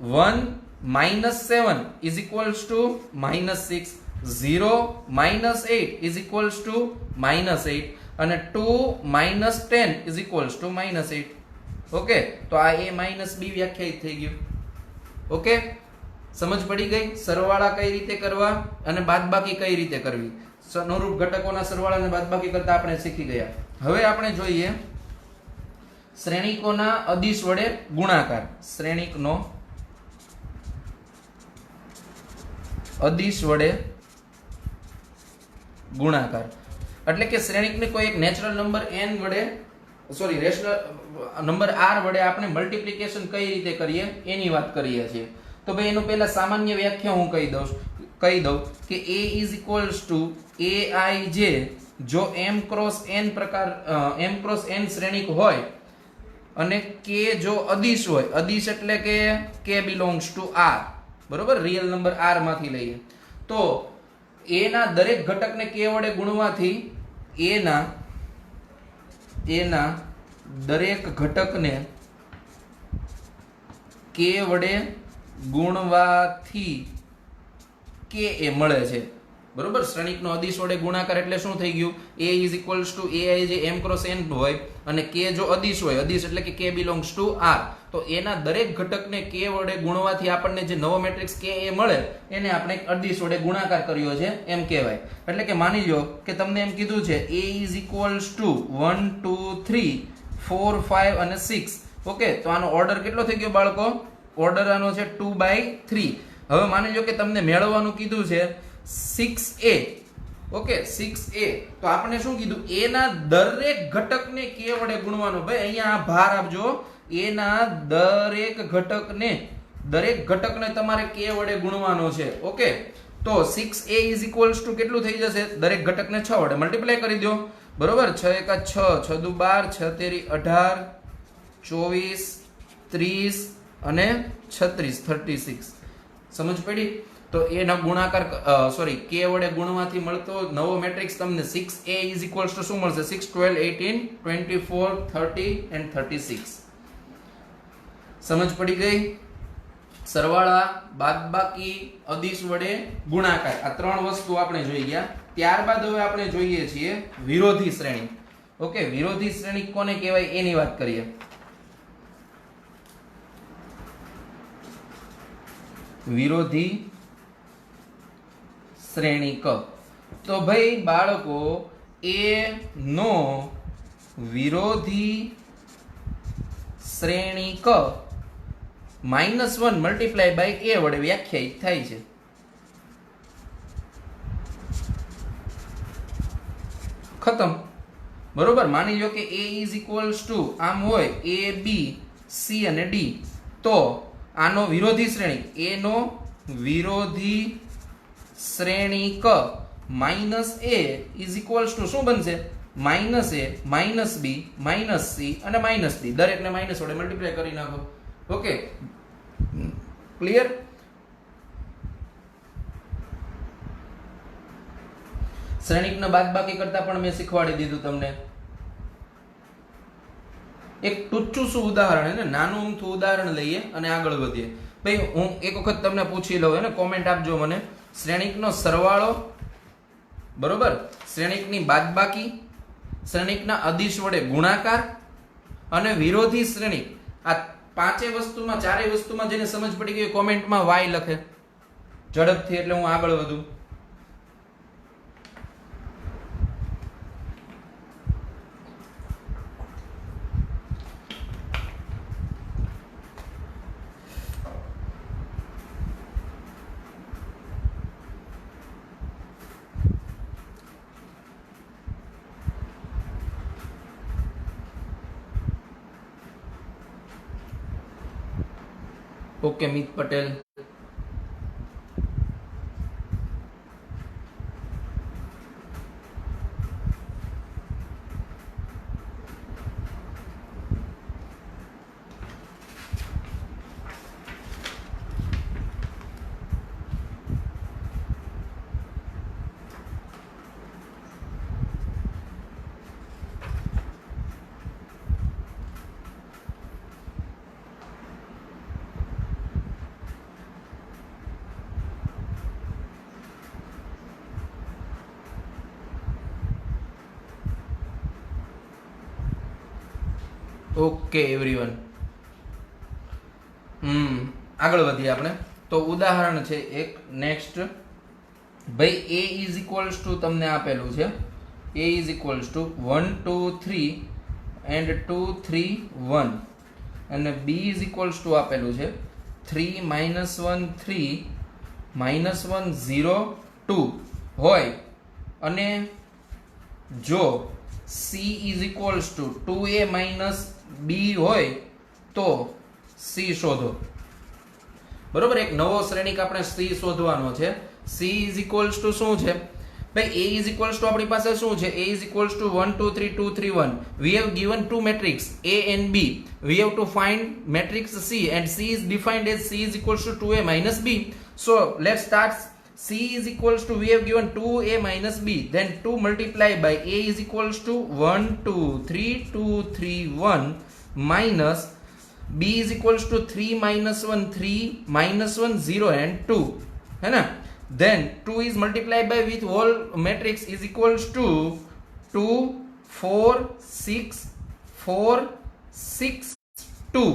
1 -7 is equals to -6, 0 -8 is equals to -8 અને 2 -10 is equals to -8. ઓકે, તો આ a b વ્યાખ્યાયિત થઈ ગયું. ઓકે, સમજ પડી ગઈ? સરવાળા કઈ રીતે કરવા અને બાદબાકી કઈ રીતે કરવી, અનુરૂપ ઘટકોના સરવાળા અને બાદબાકી કરતા આપણે શીખી ગયા. હવે આપણે જોઈએ શ્રેણિકોના અદિશ વડે ગુણાકાર. શ્રેણિકનો અદિશ વડે ગુણાકાર એટલે કે શ્રેણિકને કોઈ એક નેચરલ નંબર n વડે રેશનલ નંબર r વડે આપણે મલ્ટીપ્લિકેશન કઈ રીતે કરીએ એની વાત કરીએ છીએ. તો ભાઈ એનું પહેલા સામાન્ય વ્યાખ્યા હું કહી દઉં કે a is equals to aij જો m cross n પ્રકાર m cross n શ્રેણિક હોય અને k જો અદિશ હોય, અદિશ એટલે કે k belongs to r, બરોબર, રિયલ નંબર r માંથી લઈએ તો a ના દરેક ઘટકને k વડે ગુણવાથી a ના દરેક ઘટકને k વડે ગુણવાથી k એ મળે છે, બરોબર. શ્રેણિકનો અદિશ વડે ગુણાકાર એટલે શું થઈ ગયું? a is equals to ai જે m cross n હોય અને k જો અદિશ હોય, અદિશ એટલે કે k belongs to r, તો એના દરેક ઘટકને k વડે ગુણવાથી આપણને જે નવો મેટ્રિક્સ k એ મળે એને આપણે અદિશ વડે ગુણાકાર કર્યો છે એમ કહેવાય. એટલે કે માની લો કે તમને એમ કીધું છે a is equals to 1 2 3 4 5 અને 6. ઓકે, તો આનો ઓર્ડર કેટલો થઈ ગયો બાળકો? ઓર્ડર આનો છે 2/3. હવે માની લો કે તમને મેળવવાનું કીધું છે 6a. ઓકે, 6a, તો આપણે શું કીધું? a ના દરેક ઘટકને k વડે ગુણવાનો. ભાઈ અહીંયા આ ભાર આપજો, a ના દરેક ઘટકને તમારે k વડે ગુણવાનો છે. ઓકે, તો 6a is equals to કેટલું થઈ જશે? દરેક ઘટકને 6 વડે મલ્ટીપ્લાય કરી દો, બરોબર. 6 એકા 6, 6 દુ 12, 6 તેરી 18, 24, 30 અને 36, 36. સમજ પડી? તો એનો ગુણાકાર k વડે ગુણવાથી મળતો નવો મેટ્રિક્સ તમને 6a is equals to શું મળશે? 6 12 18 24 30 and 36. સમજ પડી ગઈ? સરવાળા, બાદબાકી, અદિશ વડે ગુણાકાર, આ ત્રણ વસ્તુ આપણે જોઈ ગયા. ત્યારબાદ હવે આપણે જોઈએ છીએ વિરોધી શ્રેણી. ઓકે, વિરોધી શ્રેણી કોને કહેવાય એની વાત કરીએ. વિરોધી શ્રેણીક. તો ભાઈ બાળકો a નો વિરોધી શ્રેણીક -1 મલ્ટીપ્લાય બાય a વડે વ્યાખ્યાયિત થાય છે. ખતમ, બરોબર. માની લો કે a is equals to આમ હોય a b c અને d, તો આનો વિરોધી શ્રેણીક, a નો વિરોધી શ્રેણીક -a is equals to શું બનશે? -a -b -c અને -d, દરેકને માઇનસ વડે મલ્ટીપ્લાય કરી નાખો. Okay, clear? શ્રેણીકને બાદબાકી કરતા પણ મેં શીખવાડી દીધું તમને. એક ટૂંચું શું ઉદાહરણ, ને નાનું અમથું ઉદાહરણ લઈએ અને આગળ વધીએ. ભાઈ હું એક વખત તમને પૂછી લઉં, ને કોમેન્ટ આપજો મને. શ્રેણીકનો સરવાળો, બરોબર, શ્રેણીકની બાદબાકી, શ્રેણીકના અદિશ વડે ગુણાકાર અને વિરોધી શ્રેણીક, આ પાંચેય વસ્તુમાં, ચારેય વસ્તુમાં જેને સમજ પડી ગઈ કોમેન્ટમાં y લખે ઝડપથી, એટલે હું આગળ વધું. ઓકે, મિત પટેલ. ઓકે એવરીવન, આગળ વધીએ આપણે. તો ઉદાહરણ છે એક નેક્સ્ટ. ભાઈ a ઇઝ ઇક્વલ્સ ટુ તમને આપેલું છે, a is equals two 1 2 3 and 2 3 1, અને b ઇઝ ઇક્વલ્સ ટુ આપેલું છે 3 -1 3 -1 0 2 હોય, અને જો c is equals two 2a b હોય તો c શોધો. બરોબર, એક નવો શ્રેણીક આપણે c શોધવાનો છે. c ઇઝ ઇક્વલ્સ ટુ શું છે ભાઈ? a ઇઝ ઇક્વલ્સ ટુ આપણી પાસે શું છે? a is equals two 1 2 3 2 3 1. we have given two matrix a and b. we have to find matrix c, and c is defined as c is equals to 2a minus b. So let's start. c is equals to, we have given 2a minus b, then 2 multiplied by a is equals to 1 2 3 2 3 1 minus b is equals to 3 -1 3 -1 0 and 2, है ना? Then 2 is multiplied by with whole matrix is equals to 2 4 6 4 6 2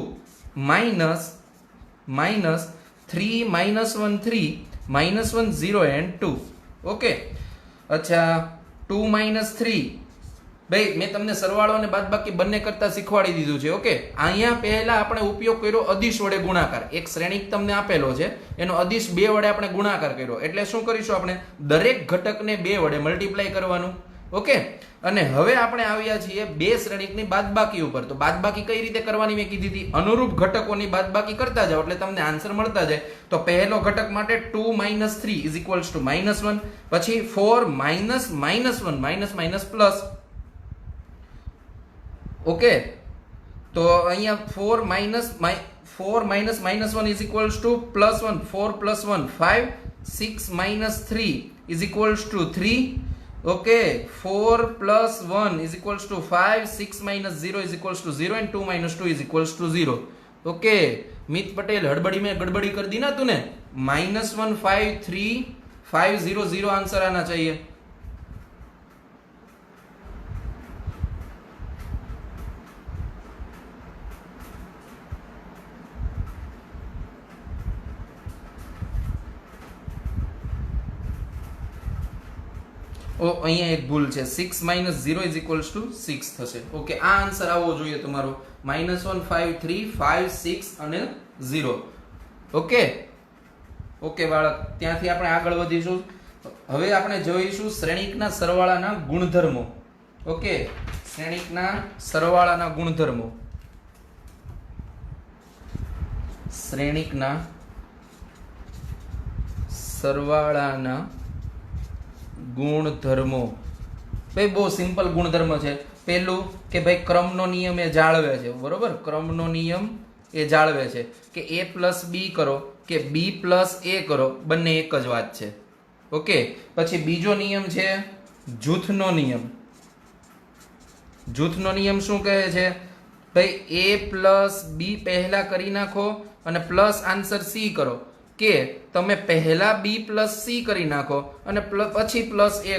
minus 3 -1 3 -1 0 and 2. Okay, અચ્છા 2 -3 ભાઈ મેં તમને સરવાળો અને બાદબાકી બંને કરતા શીખવાડી દીધું છે. ઓકે, અહીંયા પહેલા આપણે ઉપયોગ કર્યો અદિશ વડે ગુણાકાર. એક શ્રેણીક તમને આપેલો છે, એનો અદિશ 2 વડે આપણે ગુણાકાર કર્યો. એટલે શું કરીશું આપણે? દરેક ઘટકને 2 વડે મલ્ટીપ્લાય કરવાનું. ઓકે, અને હવે આપણે આવ્યા છીએ બે શ્રેણીકની બાદબાકી ઉપર. તો બાદબાકી કઈ રીતે કરવાની મેં કીધી હતી, અનુરૂપ ઘટકોની બાદબાકી કરતા જાઓ એટલે તમને આન્સર મળતા જાય. તો પહેલો ઘટક માટે 2 - 3 ઇઝ ઇક્વલ્સ ટુ -1, પછી 4 -1 પ્લસ. ઓકે, તો અહીંયા 4 -1 is equals two +1, 4 + 1 5, 6 - 3 is equals two 3. Okay, 4 + 1 is equals two 5, 6 - 0 is equals to 0 and 2 - 2 is equals to 0. Okay, मित पटेल हड़बड़ी में गड़बड़ी कर दी ना तूने. -153 आंसर आना चाहिए. ओ અહીંયા એક ભૂલ છે, 6 - 0 ઇઝ ઇક્વલ્સ ટુ 6 થશે. ઓકે, આ આન્સર આવવો જોઈએ તમારો. -153 5 6 અને 0. ઓકે ઓકે બાળક, ત્યાંથી આપણે આગળ વધીશું. હવે આપણે જોઈશું શ્રેણીકના સરવાળાના ગુણધર્મો. ઓકે, શ્રેણીકના સરવાળાના ગુણધર્મો. શ્રેણીકના સરવાળાના ગુણધર્મો. ભાઈ બહુ સિમ્પલ ગુણધર્મ છે. પહેલું કે ભાઈ ક્રમનો નિયમ એ જાળવે છે. બરોબર, ક્રમનો નિયમ એ જાળવે છે કે a + b કરો કે b + a કરો, બંને એક જ વાત છે. ઓકે, પછી બીજો નિયમ છે જૂથનો નિયમ. જૂથનો નિયમ શું કહે છે ભાઈ? a + b પહેલા કરી નાખો અને પ્લસ આન્સર c કરો, કે તમે પહેલા b + c કરી નાખો અને પછી +a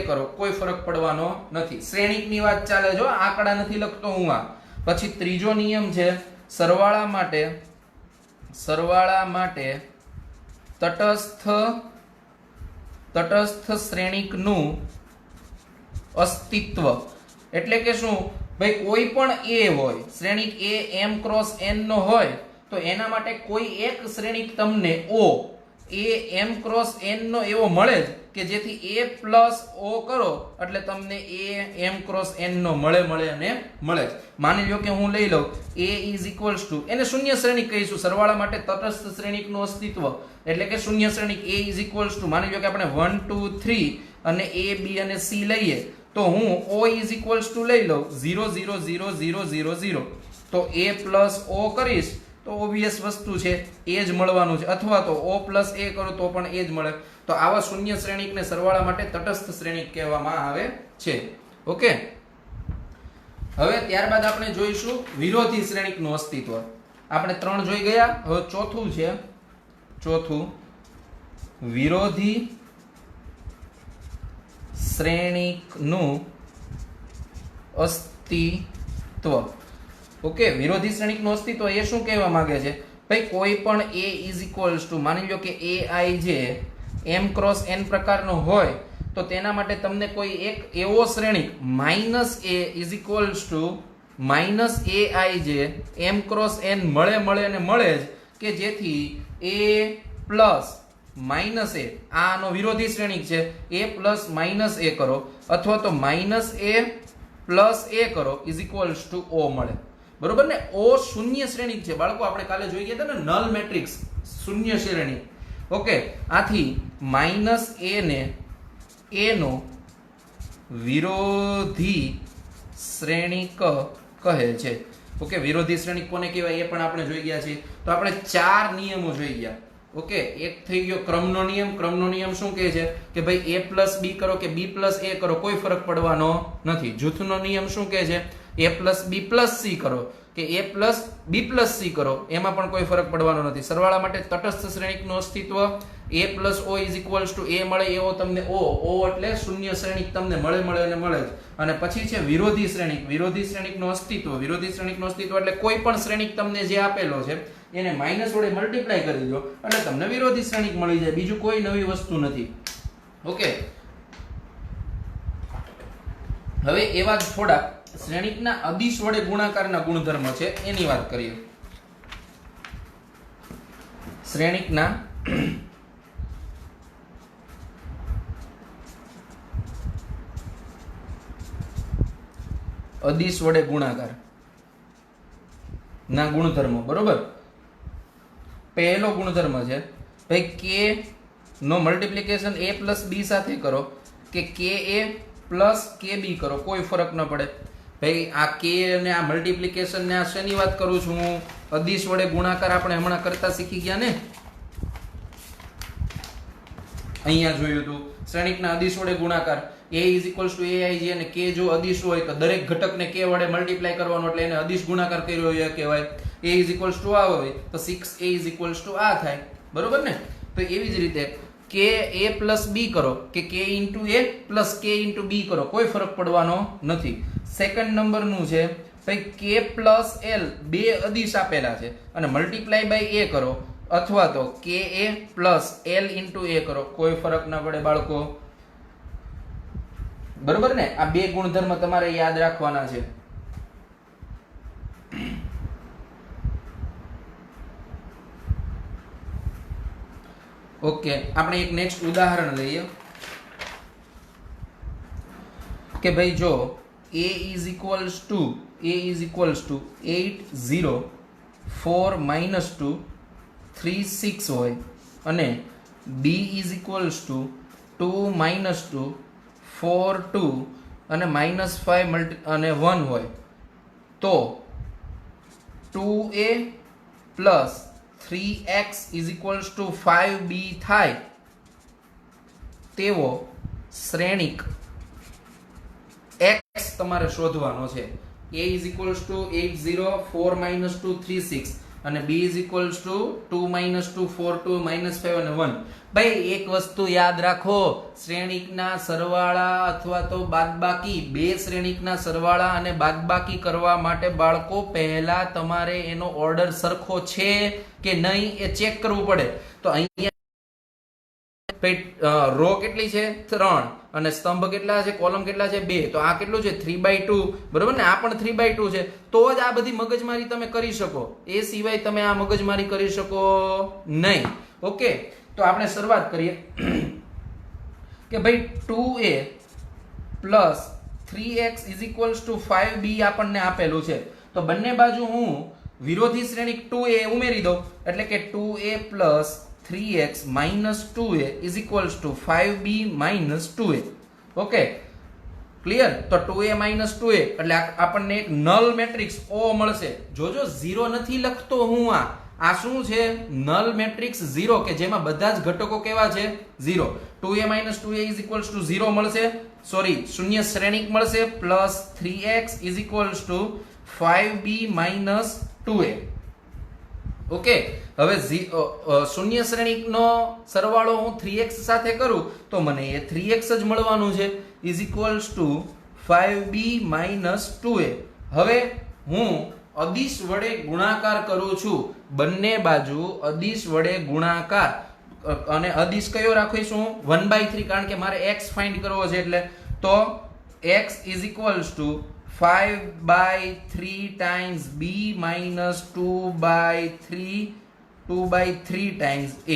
કરો, કોઈ ફરક પડવાનો નથી. શ્રેણીકની વાત ચાલે, જો આંકડા નથી લખતો હું આ. પછી ત્રીજો નિયમ છે સરવાળા માટે તટસ્થ શ્રેણીકનું અસ્તિત્વ. એટલે કે શું ભાઈ? કોઈ પણ a હોય, શ્રેણીક a m × n નો હોય, તો એના માટે કોઈ એક શ્રેણીક તમને o a m × n નો એવો મળે જ કે જેથી a + o કરો એટલે તમને a m × n નો મળે જ. માની લો કે હું લઈ લઉં a ઇઝ ઇક્વલ્સ ટુ, એને શૂન્ય શ્રેણીક કહીશું. સરવાળા માટે તટસ્થ શ્રેણીકનું અસ્તિત્વ એટલે કે શૂન્ય શ્રેણીક a ઇઝ ઇક્વલ્સ ટુ, માની લો કે આપણે 1 2 3 અને a b અને c લઈએ, તો હું o ઇઝ ઇક્વલ્સ ટુ લઈ લઉં 0 0 0 0 0 0. તો a + o કરીશ તો ઓબ્વિયસ વસ્તુ છે એ જ મળવાનું છે, અથવા તો o + a કરો તો પણ એ જ મળે. તો આવા શૂન્ય શ્રેણીકને સરવાળા માટે તટસ્થ શ્રેણીક કહેવામાં આવે છે. ઓકે, હવે ત્યારબાદ આપણે જોઈશું વિરોધી શ્રેણીકનું અસ્તિત્વ. આપણે 3 જોઈ ગયા, હવે ચોથું છે, વિરોધી શ્રેણીકનું અસ્તિત્વ. ઓકે, વિરોધી શ્રેણિકનું અસ્તિત્વ એ શું કહેવા માંગે છે ભાઈ, કોઈ પણ a ઇઝ ઇક્વલ્સ ટુ માની લો કે ai જે m ક્રોસ n પ્રકારનો હોય તો તેના માટે તમને કોઈ એક એવો શ્રેણિક -a is equals two -ai જે m ક્રોસ n મળે જ કે જેથી a પ્લસ માઇનસ a આનો વિરોધી શ્રેણિક છે, a પ્લસ માઇનસ a કરો અથવા તો માઇનસ a પ્લસ a કરો ઇઝ ઇક્વલ્સ ટુ o મળે. બરોબર ને? o શૂન્ય શ્રેણિક છે બાળકો, આપણે કાલે જોઈ ગયા હતા ને નલ મેટ્રિક્સ શૂન્ય શ્રેણી. ઓકે, આથી માઇનસ a ને a નો વિરોધી શ્રેણિક કહે છે. ઓકે, વિરોધી શ્રેણિક કોને કહેવાય એ પણ આપણે જોઈ ગયા છીએ. તો આપણે 4 નિયમો જોઈ ગયા. ઓકે, એક થઈ ગયો ક્રમનો નિયમ. ક્રમનો નિયમ શું કહે છે કે ભાઈ a પ્લસ b કરો કે b પ્લસ a કરો કોઈ ફરક પડવાનો નથી. જૂથનો નિયમ શું કહે છે? a plus b plus c કરો કે a plus b plus c કરો એમાં પણ કોઈ ફરક પડવાનો નથી. સરવાળા માટે તટસ્થ શ્રેણિકનું અસ્તિત્વ a plus o is equals two a મળે એવો તમને o એટલે શૂન્ય શ્રેણિક તમને મળે જ. અને પછી છે વિરોધી શ્રેણિક. વિરોધી શ્રેણિકનું અસ્તિત્વ. વિરોધી શ્રેણિકનું અસ્તિત્વ એટલે કોઈ પણ શ્રેણિક તમને જે આપેલો છે એને માઇનસ વડે મલ્ટીપ્લાય કરી દો એટલે તમને વિરોધી શ્રેણિક મળી જાય, બીજું કોઈ નવી વસ્તુ નથી. ઓકે, હવે એવા જ થોડા શ્રેણિકના અદિશ વડે ગુણાકારના ગુણધર્મ છે એની વાત કરીએ. શ્રેણિકના અદિશ વડે ગુણાકાર ના ગુણધર્મો. બરોબર, પહેલો ગુણધર્મ છે ભાઈ કે નો મલ્ટીપ્લિકેશન a પ્લસ b સાથે કરો કે ka પ્લસ kb કરો કોઈ ફરક ન પડે. ભાઈ આ કે અને આ મલ્ટીપ્લિકેશન ને આ શેની વાત કરું છું હું? અદિશ વડે ગુણાકાર આપણે હમણાં કરતા શીખી ગયા ને, અહીંયા જોયું હતું શ્રેણિકના અદિશ વડે ગુણાકાર. a is equals two aij અને k જો અદિશ હોય તો દરેક ઘટકને k વડે મલ્ટીપ્લાય કરવાનો એટલે એને અદિશ ગુણાકાર કર્યો એ કહેવાય. a ઇઝ ઇક્વલ્સ ટુ આ હોય તો 6a ઇઝ ઇક્વલ્સ ટુ આ થાય. બરોબર ને? તો એવી જ રીતે કે a પ્લસ b કરો કે k into a plus k into b કરો કોઈ ફરક પડવાનો નથી. સેકન્ડ નંબરનું છે ભાઈ k પ્લસ l બે અદિશ આપેલા છે અને મલ્ટીપ્લાય બાય a કરો અથવા તો ka plus l into a કરો કોઈ ફરક ના પડે બાળકો. બરોબર ને? આ બે ગુણધર્મ તમારે યાદ રાખવાના છે. ઓકે, આપણે એક નેક્સ્ટ ઉદાહરણ લઈએ કે ભાઈ જો a is equals to 8 0 4 minus 2 3 6 હોય અને b is equals two 2 minus 2 4 2 અને માઇનસ 5 અને 1 હોય તો 2a plus 3x is equals two 5b થાય તેવો શ્રેણિક x તમારે શોધવાનો છે. a is equals to 8 0 4 minus 2 3 6 અને b is equals two 2 minus 2 4 2 minus 5 અને 1. ભાઈ એક વસ્તુ યાદ રાખો, શ્રેણિકના સરવાળા અથવા તો બાદબાકી, બે શ્રેણિકના સરવાળા અને બાદબાકી કરવા માટે બાળકો પહેલા તમારે એનો ઓર્ડર સરખો છે કે નહીં એ ચેક કરવું પડે. તો અહીંયા રો કેટલી છે? 3 અને સ્તંભ કેટલા છે? કોલમ કેટલા છે? 2. તો આ કેટલું છે? 3/2. બરોબર ને? આ પણ 3/2 છે. તો જ આ બધી મગજમારી તમે કરી શકો, એ સિવાય તમે આ મગજમારી કરી શકો નહીં. ઓકે, તો આપણે શરૂઆત કરીએ કે ભાઈ 2a plus 3x is equals two 5b આપણને આપેલું છે. તો બંને બાજુ હું વિરોધી શ્રેણિક 2a ઉમેરી દઉં એટલે કે 2a plus 3x minus 2a is equals to 5b minus 2a. Okay, clear? તો 2a minus 2a એટલે આપણને એક નલ મેટ્રિક્સ O મળશે. જોજો 0 નથી લખતો હું, આ શું છે? નલ મેટ્રિક્સ 0 કે જેમાં બધા જ ઘટકો કેવા છે? 0. 2a minus 2a is equals to 0 મળશે, સોરી શૂન્ય શ્રેણિક મળશે plus 3x is equals to 5b minus 2a. Okay, હવે શૂન્ય શ્રેણિકનો સરવાળો હું 3x સાથે કરું તો મને એ 3x જ મળવાનું છે is equals two 5b minus 2a. હવે હું અદિશ વડે ગુણાકાર કરું છું, બંને બાજુ અદિશ વડે ગુણાકાર, અને અદિશ કયો રાખીશું 1/3, કારણ કે મારે x ફાઇન્ડ કરવો છે, એટલે તો x is equals to 5/3 times b minus 2/3 times a.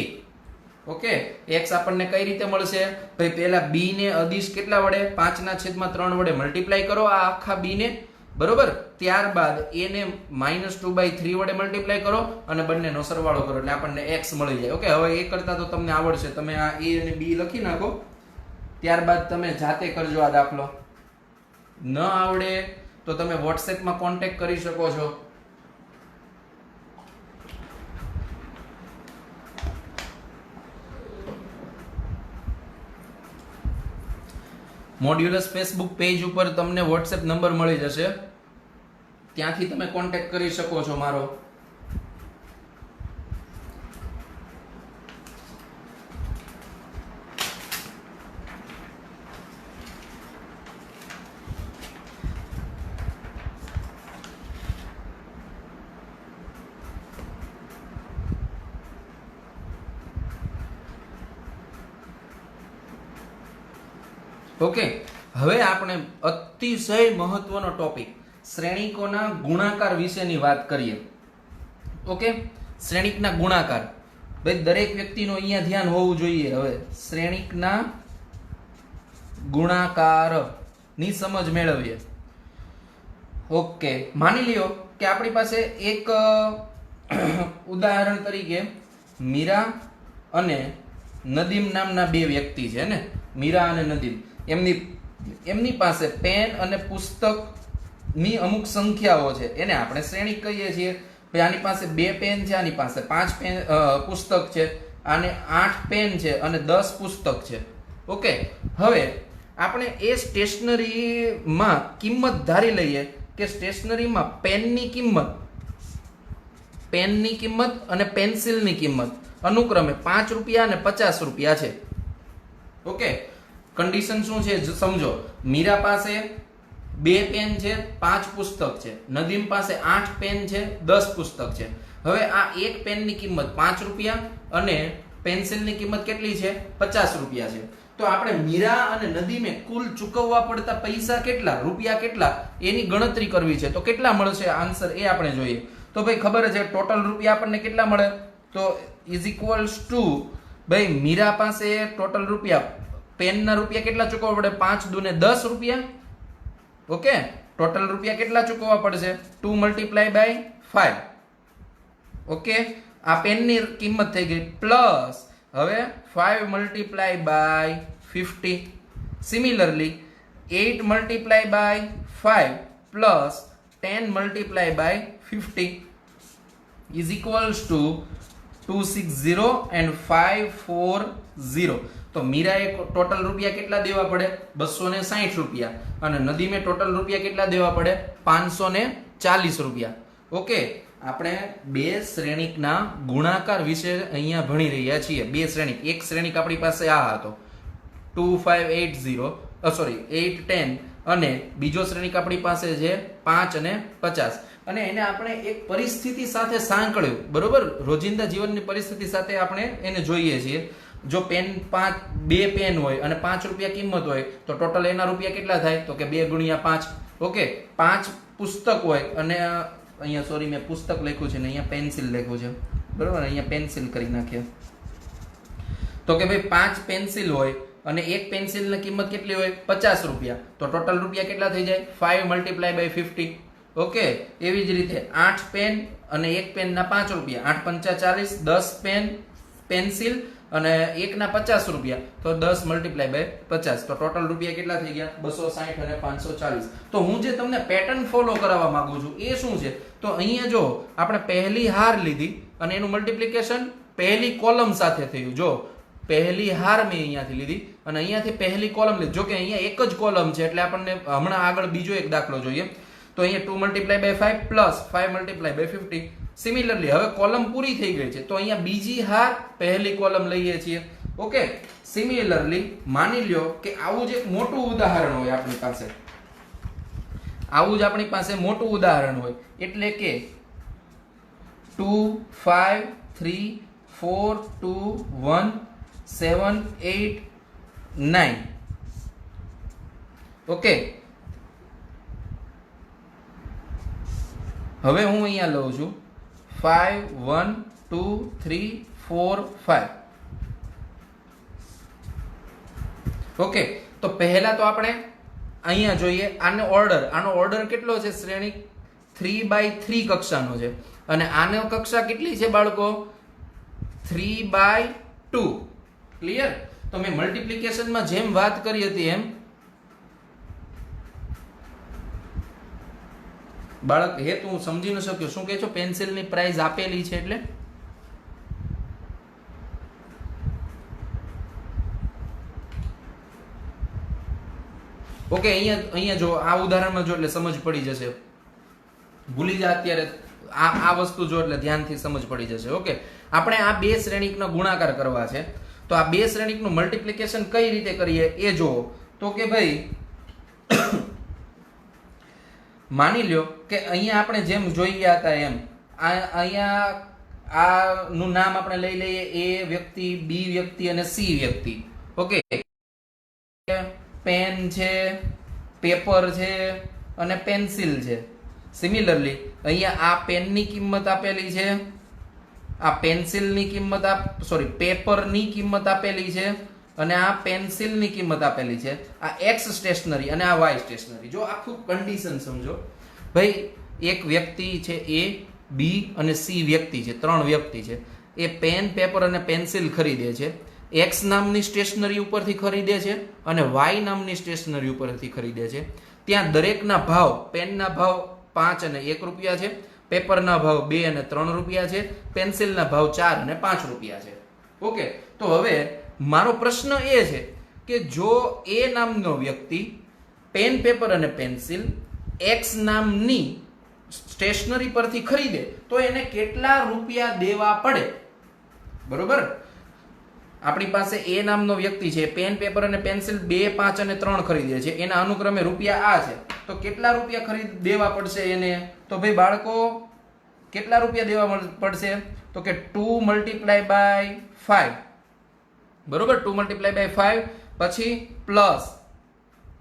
Okay, x આપણને કઈ રીતે મળશે ભાઈ? પહેલા b ને અદિશ કેટલા વડે 5/3 વડે મલ્ટીપ્લાય કરો આ આખા b ને, બરોબર. ત્યારબાદ a ને -2/3 વડે મલ્ટીપ્લાય કરો અને બંનેનો સરવાળો કરો એટલે આપણને x મળી જાય. ઓકે, હવે એ કરતા તો તમને આવડશે, તમે આ a અને b લખી નાખો, ત્યારબાદ તમે જાતે કરજો આ દાખલો. ન આવડે તો તમે વોટ્સએપમાં કોન્ટેક્ટ કરી શકો છો. મોડ્યુલસ ફેસબુક પેજ ઉપર તમને વોટ્સએપ નંબર મળી જશે, ત્યાંથી તમે કોન્ટેક્ટ કરી શકો છો મારો. ઓકે, હવે આપણે અતિશય મહત્વનો ટોપિક શ્રેણિકોના ગુણાકાર વિશેની વાત કરીએ. ઓકે, શ્રેણિકના ગુણાકાર, ભાઈ દરેક વ્યક્તિનું અહીંયા ધ્યાન હોવું જોઈએ. હવે શ્રેણિકના ગુણાકાર ની સમજ મેળવીએ. ઓકે, માની લ્યો કે આપણી પાસે એક ઉદાહરણ તરીકે મીરા અને નદીમ નામના બે વ્યક્તિ છે ને, મીરા અને નદીમ. એમની પાસે પેન અને પુસ્તકની અમુક સંખ્યાઓ છે, એને આપણે શ્રેણિક કહીએ છીએ. ભાઈ આની પાસે 2 પેન છે, આની પાસે 5 પેન પુસ્તક છે, આને 8 પેન છે અને 10 પુસ્તક છે. ઓકે, હવે આપણે એ સ્ટેશનરીમાં કિંમત ધારી લઈએ કે સ્ટેશનરીમાં પેનની કિંમત અને પેન્સિલની કિંમત અનુક્રમે 5 રૂપિયા અને 50 રૂપિયા છે. ઓકે, કન્ડિશન શું છે સમજો. મીરા પાસે 2 પેન છે, 5 પુસ્તક છે. નદીમ પાસે 8 પેન છે, 10 પુસ્તક છે. હવે આ એક પેનની કિંમત 5 રૂપિયા અને પેન્સિલની કિંમત કેટલી છે 50 રૂપિયા છે. તો આપણે મીરા અને નદીમે કુલ ચૂકવવા પડતા પૈસા કેટલા, રૂપિયા કેટલા, એની ગણતરી કરવી છે. તો કેટલા મળશે આન્સર એ આપણે જોઈએ. તો ભાઈ ખબર છે ટોટલ રૂપિયા આપણને કેટલા મળે, તો ઇઝ ઇક્વલ્સ ટુ ભાઈ મીરા પાસે ટોટલ રૂપિયા, પેનના રૂપિયા કેટલા ચૂકવવા પડે 5 દુને 10 રૂપિયા. ઓકે, ટોટલ રૂપિયા કેટલા ચૂકવવા પડશે 2 મલ્ટીપ્લાય બાય 5. ઓકે, આ પેનની કિંમત થઈ ગઈ, પ્લસ હવે 5 multiply by 50. Similarly 8 multiply by 5 plus 10 multiply by 50 is equals to 260 and 540. તો મીરાએ ટોટલ રૂપિયા કેટલા દેવા પડે 260 રૂપિયા, અને નદીમે ટોટલ રૂપિયા કેટલા દેવા પડે 540 રૂપિયા. ઓકે, આપણે બે શ્રેણિકના ગુણાકાર વિશે અહીંયા ભણી રહ્યા છીએ. બે શ્રેણિક, એક શ્રેણિક આપણી પાસે આ હતો 2580 810, અને બીજો શ્રેણિક આપણી પાસે છે 5 અને 50, અને એને આપણે એક પરિસ્થિતિ સાથે સાંકળ્યું, બરોબર. રોજિંદા જીવનની પરિસ્થિતિ સાથે આપણે એને જોઈએ છીએ. જો પેન 2 પેન હોય અને 5 રૂપિયા કિંમત હોય તો ટોટલ એના રૂપિયા કેટલા થાય, તો કે 2 ગુણ્યા 5. ઓકે, 5 પુસ્તક હોય અને અહીંયા સોરી મેં પુસ્તક લખ્યું છે ને અહીંયા પેન્સિલ લખ્યું છે, બરોબર. અહીંયા પેન્સિલ કરી નાખીએ તો કે ભાઈ 5 પેન્સિલ હોય અને એક પેન્સિલની કિંમત કેટલી હોય 50 રૂપિયા, તો ટોટલ રૂપિયા કેટલા થઈ જાય 5 મલ્ટીપ્લાય બાય 50. ઓકે, એવી જ રીતે 8 પેન અને એક પેનના 5 રૂપિયા, 8 × 5 = 40, 10 પેન પેન્સિલ અને એકના 50 રૂપિયા, તો 10 મલ્ટીપ્લાય બાય 50, તો ટોટલ રૂપિયા કેટલા થઈ ગયા 260 અને 540. તો હું જે તમને પેટર્ન ફોલો કરાવવા માંગુ છું એ શું છે, તો અહીંયા જો આપણે પહેલી હાર લીધી અને એનું મલ્ટીપ્લિકેશન પહેલી કોલમ સાથે થયું. જો પહેલી હાર મેં અહીંયાથી લીધી અને અહીંયાથી પહેલી કોલમ લીધી, જો કે અહીંયા એક જ કોલમ છે એટલે આપણને હમણાં આગળ બીજો એક દાખલો જોઈએ. તો અહીંયા 2 multiply by 5 plus 5 multiply by 50. Similarly હવે કોલમ પૂરી થઈ ગઈ છે તો અહીંયા બીજી હાર પહેલી કોલમ લઈએ છીએ. ઓકે, સિમિલરલી માની લ્યો કે આવું જ એક મોટું ઉદાહરણ હોય આપણી પાસે. આવું જ આપણી પાસે મોટું ઉદાહરણ હોય એટલે કે 2 5 3 4 2 1 7 8 9 ઓકે હવે હું અહીંયા લઉં છું 5 1 2 3 4 5 ઓકે તો પહેલા તો આપણે અહીંયા જોઈએ આનો ઓર્ડર કેટલો છે શ્રેણી 3/3 કક્ષાનો છે અને આનો કક્ષા કેટલી છે બાળકો 3/2 ક્લિયર તો મેં મલ્ટીપ્લિકેશનમાં જેમ વાત કરી હતી એમ બાળક હે તું સમજી ન શક્યો શું કહે છો પેન્સિલની પ્રાઇસ આપેલી છે એટલે ઓકે અહીંયા જો આ ઉદાહરણમાં જો એટલે સમજ પડી જશે ભૂલી જા અત્યારે આ વસ્તુ જો એટલે ધ્યાનથી સમજ પડી જશે ઓકે આપણે આ બે શ્રેણીકનો ગુણાકાર કરવા છે તો આ બે શ્રેણીકનું મલ્ટીપ્લિકેશન કઈ રીતે કરીએ એ જો તો કે ભાઈ માની લ્યો કે અહીંયા આપણે જેમ જોઈ ગયા હતા એમ અહીંયા આનું નામ આપણે લઈ લઈએ એ વ્યક્તિ બી વ્યક્તિ અને સી વ્યક્તિ ઓકે પેન છે પેપર છે અને પેન્સિલ છે સિમિલરલી અહીંયા આ પેનની કિંમત આપેલી છે આ પેન્સિલની કિંમત પેપરની કિંમત આપેલી છે અને આ પેન્સિલની કિંમત આપેલી છે આ એક્સ સ્ટેશનરી અને આ વાય સ્ટેશનરી જો આખું કન્ડિશન સમજો ભાઈ એક વ્યક્તિ છે એ બી અને સી વ્યક્તિ છે ત્રણ વ્યક્તિ છે એ પેન પેપર અને પેન્સિલ ખરીદે છે એક્સ નામની સ્ટેશનરી ઉપરથી ખરીદે છે અને વાય નામની સ્ટેશનરી ઉપરથી ખરીદે છે ત્યાં દરેકના ભાવ પેનના ભાવ 5 અને 1 રૂપિયા છે પેપરના ભાવ 2 અને 3 રૂપિયા છે પેન્સિલના ભાવ 4 અને 5 રૂપિયા છે ઓકે તો હવે મારો પ્રશ્ન એ છે કે જો એ નામનો વ્યક્તિ પેન પેપર અને પેન્સિલ એક્સ નામની સ્ટેશનરી પરથી ખરીદે તો એને કેટલા રૂપિયા દેવા પડે બરોબર આપણી પાસે એ નામનો વ્યક્તિ છે પેન પેપર અને પેન્સિલ 2 5 અને 3 ખરીદે છે એના અનુક્રમે રૂપિયા આ છે તો કેટલા રૂપિયા દેવા પડશે એને તો ભાઈ બાળકો કેટલા રૂપિયા દેવા પડશે તો કે 2 × 5 બરોબર 2 × 5 પછી પ્લસ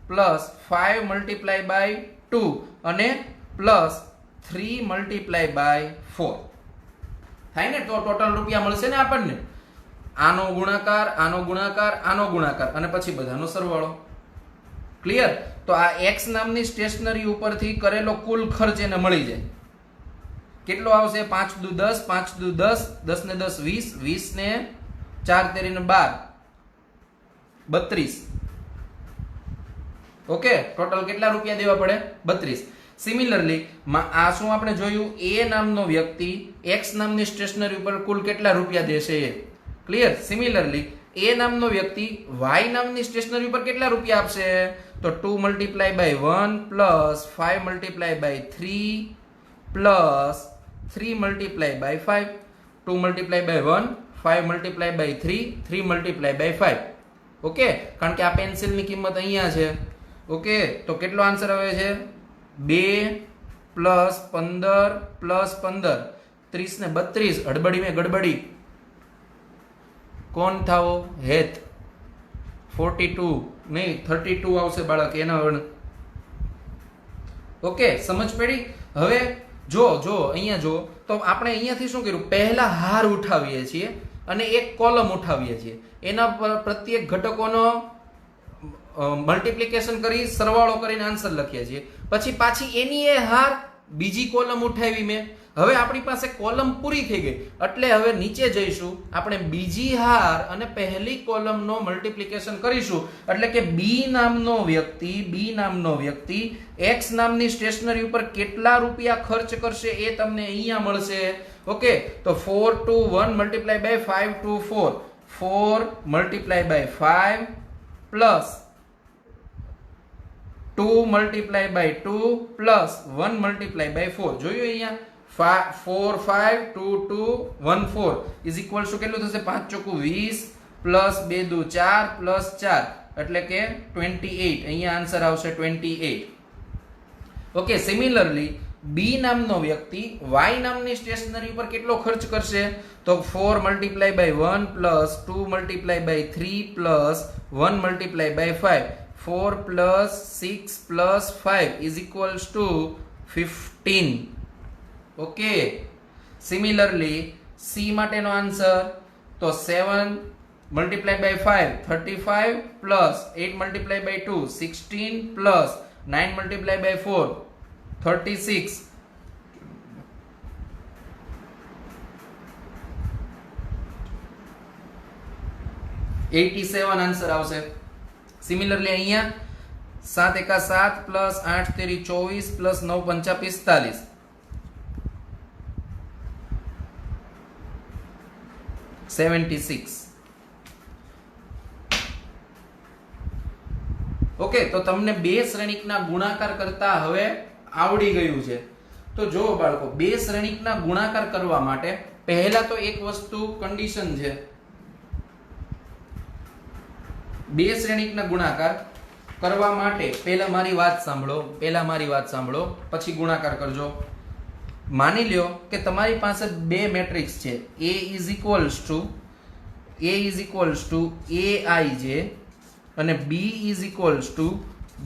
5 × 2 અને પ્લસ 3 × 4 થાય ને તો ટોટલ રૂપિયા મળશે ને આપણને આનો ગુણાકાર આનો ગુણાકાર આનો ગુણાકાર અને પછી બધાનો સરવાળો ક્લિયર તો આ એક્સ નામની સ્ટેશનરી ઉપરથી કરેલો કુલ ખર્ચ એને મળી જાય કેટલો આવશે 5 દુ 10 5 દુ 10 10 ને 10 20 20 ને 4 તેરી ને 12 32 ઓકે ટોટલ કેટલા રૂપિયા દેવા પડે 32 સિમિલરલી આ શું આપણે જોયું એ નામનો વ્યક્તિ એક્સ નામની સ્ટેશનરી ઉપર કુલ કેટલા રૂપિયા દેશે ક્લિયર સિમિલરલી એ નામનો વ્યક્તિ વાય નામની સ્ટેશનરી ઉપર કેટલા રૂપિયા આપશે તો 2 × 1 પ્લસ 5 × 3 પ્લસ 3 × 5 2 × 1 5 × 3 3 × 5 ઓકે કારણ કે આ પેન્સિલની કિંમત અહીંયા છે ઓકે તો કેટલો આન્સર આવે છે 2 પ્લસ 15 પ્લસ 15 30 ને 32 હડબડી મેં ગડબડી કોણ થાવો હેત 42 નહીં 32 આવશે બાળક એનો ઓકે સમજ પડી હવે જો અહીંયા જો તો આપણે અહીંયાથી શું કર્યું પહેલા હાર ઉઠાવીએ છીએ અને એક કોલમ ઉઠાવીએ છીએ એના પર પ્રત્યેક ઘટકોનો મલ્ટીપ્લિકેશન કરી સરવાળો કરીને આન્સર લખીએ છીએ પછી પાછી એની એ હાર બીજી કોલમ ઉઠાવી મેં હવે આપણી પાસે કોલમ પૂરી થઈ ગઈ એટલે હવે નીચે જઈશું આપણે બીજી હાર અને પહેલી કોલમનો મલ્ટીપ્લિકેશન કરીશું એટલે કે બી નામનો વ્યક્તિ એક્સ નામની સ્ટેશનરી ઉપર કેટલા રૂપિયા ખર્ચ કરશે એ તમને અહીંયા મળશે ઓકે તો 4 to 1 × 5 to 4 4 × 5 પ્લસ 2 × 2 પ્લસ 1 × 4 જોયું અહીંયા 4 5 2 2 1 4 ઇઝ ઇક્વલ ટુ કેટલું થશે 5 ચોકુ 20 પ્લસ 2 દુ 4 પ્લસ 4 એટલે કે 28 અહીંયા આન્સર આવશે 28 ઓકે, સિમિલરલી બી નામનો વ્યક્તિ વાય નામની સ્ટેશનરી ઉપર કેટલો ખર્ચ કરશે? તો 4 multiply by 1 plus 2 multiply by 3 plus 1 multiply by 5, 4 plus 6 plus 5 is equals to 15. Okay, similarly C માટેનો આન્સર તો 7 multiply by 5 35 plus 8 multiply by 2 16 plus 9 multiply by 4 36. Answer આવશે. સિમિલરલી અહીંયા 7 એકા 7 પ્લસ 8 તેરી 24 પ્લસ 9 પંચા 45, 76. ઓકે, તો તમને બે શ્રેણિકના ગુણાકાર કરતા હવે આવડી ગયું છે. તો જો બાળકો, બે શ્રેણિકના ગુણાકાર કરવા માટે પહેલા તો એક વસ્તુ કન્ડિશન છે. બે શ્રેણિકના ગુણાકાર કરવા માટે પહેલા મારી વાત સાંભળો, પછી ગુણાકાર કરજો. માની લ્યો કે તમારી પાસે બે મેટ્રિક્સ છે, A is equals two AIJ અને B is equals two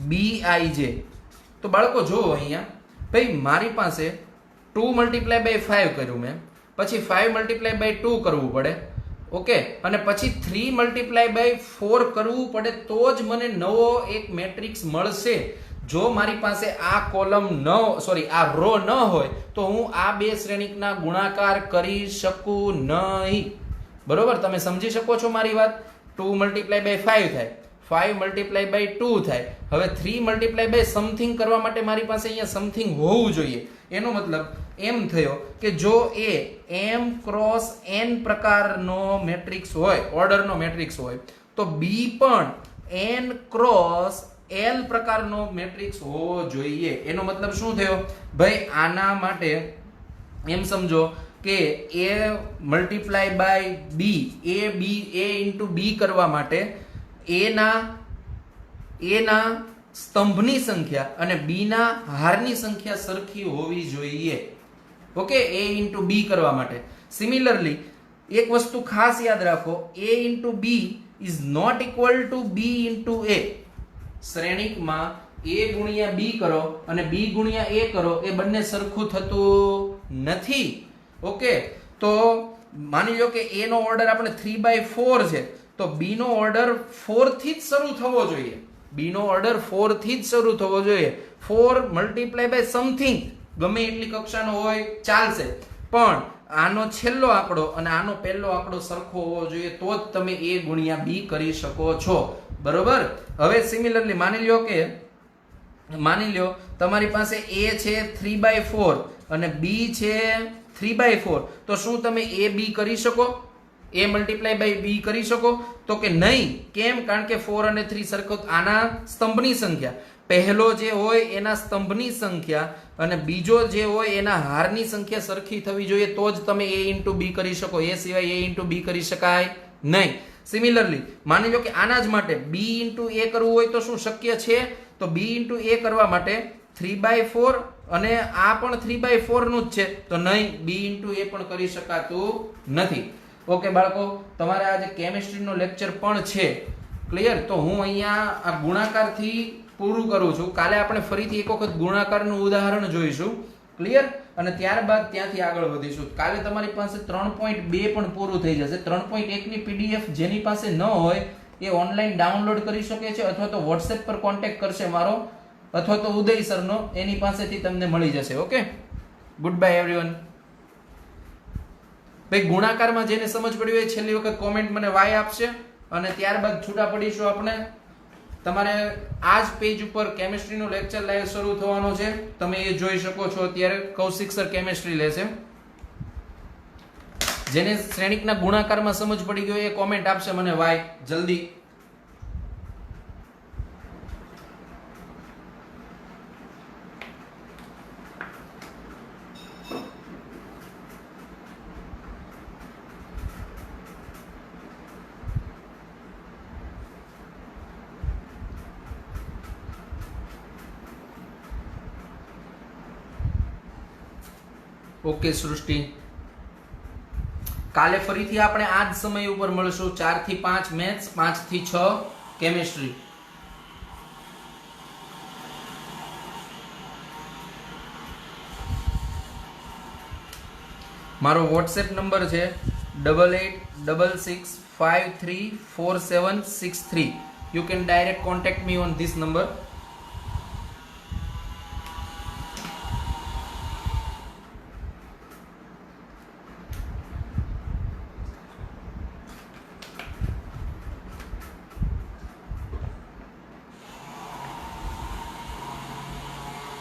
BIJ. તો બાળકો જો અહીંયા ભાઈ મારી પાસે 2 મલ્ટીપ્લાય બાય 5 કર્યું મેં, પછી 5 મલ્ટીપ્લાય બાય 2 કરવું પડે. ઓકે, અને પછી 3 મલ્ટીપ્લાય બાય 4 કરવું પડે તો જ મને નવો એક મેટ્રિક્સ મળશે. જો મારી પાસે આ કોલમ આ રો ન હોય તો હું આ બે શ્રેણિકના ગુણાકાર કરી શકું નહીં. બરોબર, તમે સમજી શકો છો મારી વાત? 2 મલ્ટીપ્લાય બાય 5 થાય, 5 મલ્ટીપ્લાય બાય 2 થાય. હવે 3 મલ્ટીપ્લાય બાય સમથિંગ કરવા માટે મારી પાસે અહીંયા સમથિંગ હોવું જોઈએ. એનો મતલબ એમ થયો કે જો એ m ક્રોસ n પ્રકારનો મેટ્રિક્સ હોય, ઓર્ડરનો મેટ્રિક્સ હોય, તો b પણ n ક્રોસ l પ્રકારનો મેટ્રિક્સ હોવો જોઈએ. એનો મતલબ શું થયો ભાઈ? આના માટે એમ સમજો કે a multiply by b, a into b કરવા માટે a ના સ્તંભની સંખ્યા અને b ના હારની સંખ્યા સરખી હોવી જોઈએ. ઓકે, a ઇન્ટુ b કરવા માટે. સિમિલરલી એક વસ્તુ ખાસ યાદ રાખો, a into b is not equal to b into a. શ્રેણિકમાં a ગુણ્યા b કરો અને b ગુણ્યા a કરો, એ બંને સરખું થતું નથી. ઓકે, તો માની લો કે a નો ઓર્ડર આપણે 3/4 છે, તો b નો ઓર્ડર 4 થી જ શરૂ થવો જોઈએ. 4 મલ્ટીપ્લાય બાય સમથિંગ ગમે એટલી કક્ષાનો હોય ચાલશે, પણ આનો છેલ્લો આંકડો અને આનો પહેલો આંકડો સરખો હોવો જોઈએ, તો જ તમે a ગુણ્યા b કરી શકો છો. બરોબર. હવે સિમિલરલી માની લ્યો તમારી પાસે a છે 3/4 અને b છે 3/4, તો શું તમે a b કરી શકો? a મલ્ટીપ્લાય બાય b કરી શકો? તો કે નહીં. કેમ? કારણ કે 4 અને 3 સરખો, આના સ્તંભની સંખ્યા, પહેલો જે હોય એના સ્તંભની સંખ્યા અને બીજો જે હોય એના હારની સંખ્યા સરખી થવી જોઈએ, તો જ તમે a ઇન્ટુ b કરી શકો. એ સિવાય a ઇન્ટુ b કરી શકાય નહીં. સિમિલરલી માની લો કે આના જ માટે b ઇન્ટુ a કરવું હોય તો શું શક્ય છે? તો b ઇન્ટુ a કરવા માટે 3/4 અને આ પણ 3/4 નું જ છે, તો નહીં, b ઇન્ટુ a પણ કરી શકાતું નથી. ઓકે બાળકો, તમારે આજે કેમિસ્ટ્રીનો લેક્ચર પણ છે. ક્લિયર? તો હું અહીંયા આ ગુણાકારથી પૂરું કરું છું. કાલે આપણે ફરીથી એક વખત ગુણાકારનું ઉદાહરણ જોઈશું. ક્લિયર? અને ત્યારબાદ ત્યાંથી આગળ વધીશું. કાલે તમારી પાસે 3.2 પણ પૂરું થઈ જશે. 3.1 ની PDF જેની પાસે ન હોય એ ઓનલાઈન ડાઉનલોડ કરી શકે છે, અથવા તો WhatsApp પર કોન્ટેક્ટ કરશે મારો અથવા તો ઉદય સરનો, એની પાસેથી તમને મળી જશે. Okay, good bye everyone. ભાઈ ગુણાકારમાં જેને સમજ પડી હોય છેલ્લી વખત કોમેન્ટ મને વાય આપશે અને ત્યારબાદ છૂટા પડીશું આપણે. તમારે આ જ પેજ ઉપર કેમિસ્ટ્રીનો લેક્ચર લાઈવ શરૂ થવાનો છે, તમે એ જોઈ શકો છો. અત્યારે કૌશિક સર કેમિસ્ટ્રી લેશે. જેને શ્રેણિકના ગુણાકારમાં સમજ પડી ગયો એ કોમેન્ટ આપશે મને વાય જલ્દી. ઓકે સૃષ્ટિ, કાલે ફરીથી આપણે આ જ સમય ઉપર મળશું. 4 થી 5 મેથ્સ, 5 થી 6 કેમિસ્ટ્રી. મારો વોટ્સએપ નંબર છે 8866534763. You can direct contact me on this number.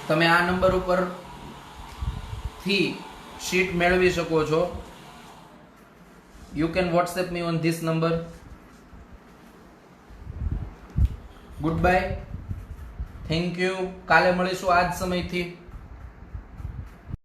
તમે આ નંબર ઉપર થી શીટ મેળવી શકો છો. You can WhatsApp me on this number. Goodbye. Thank you. કાલે મળીશું આ જ સમયથી.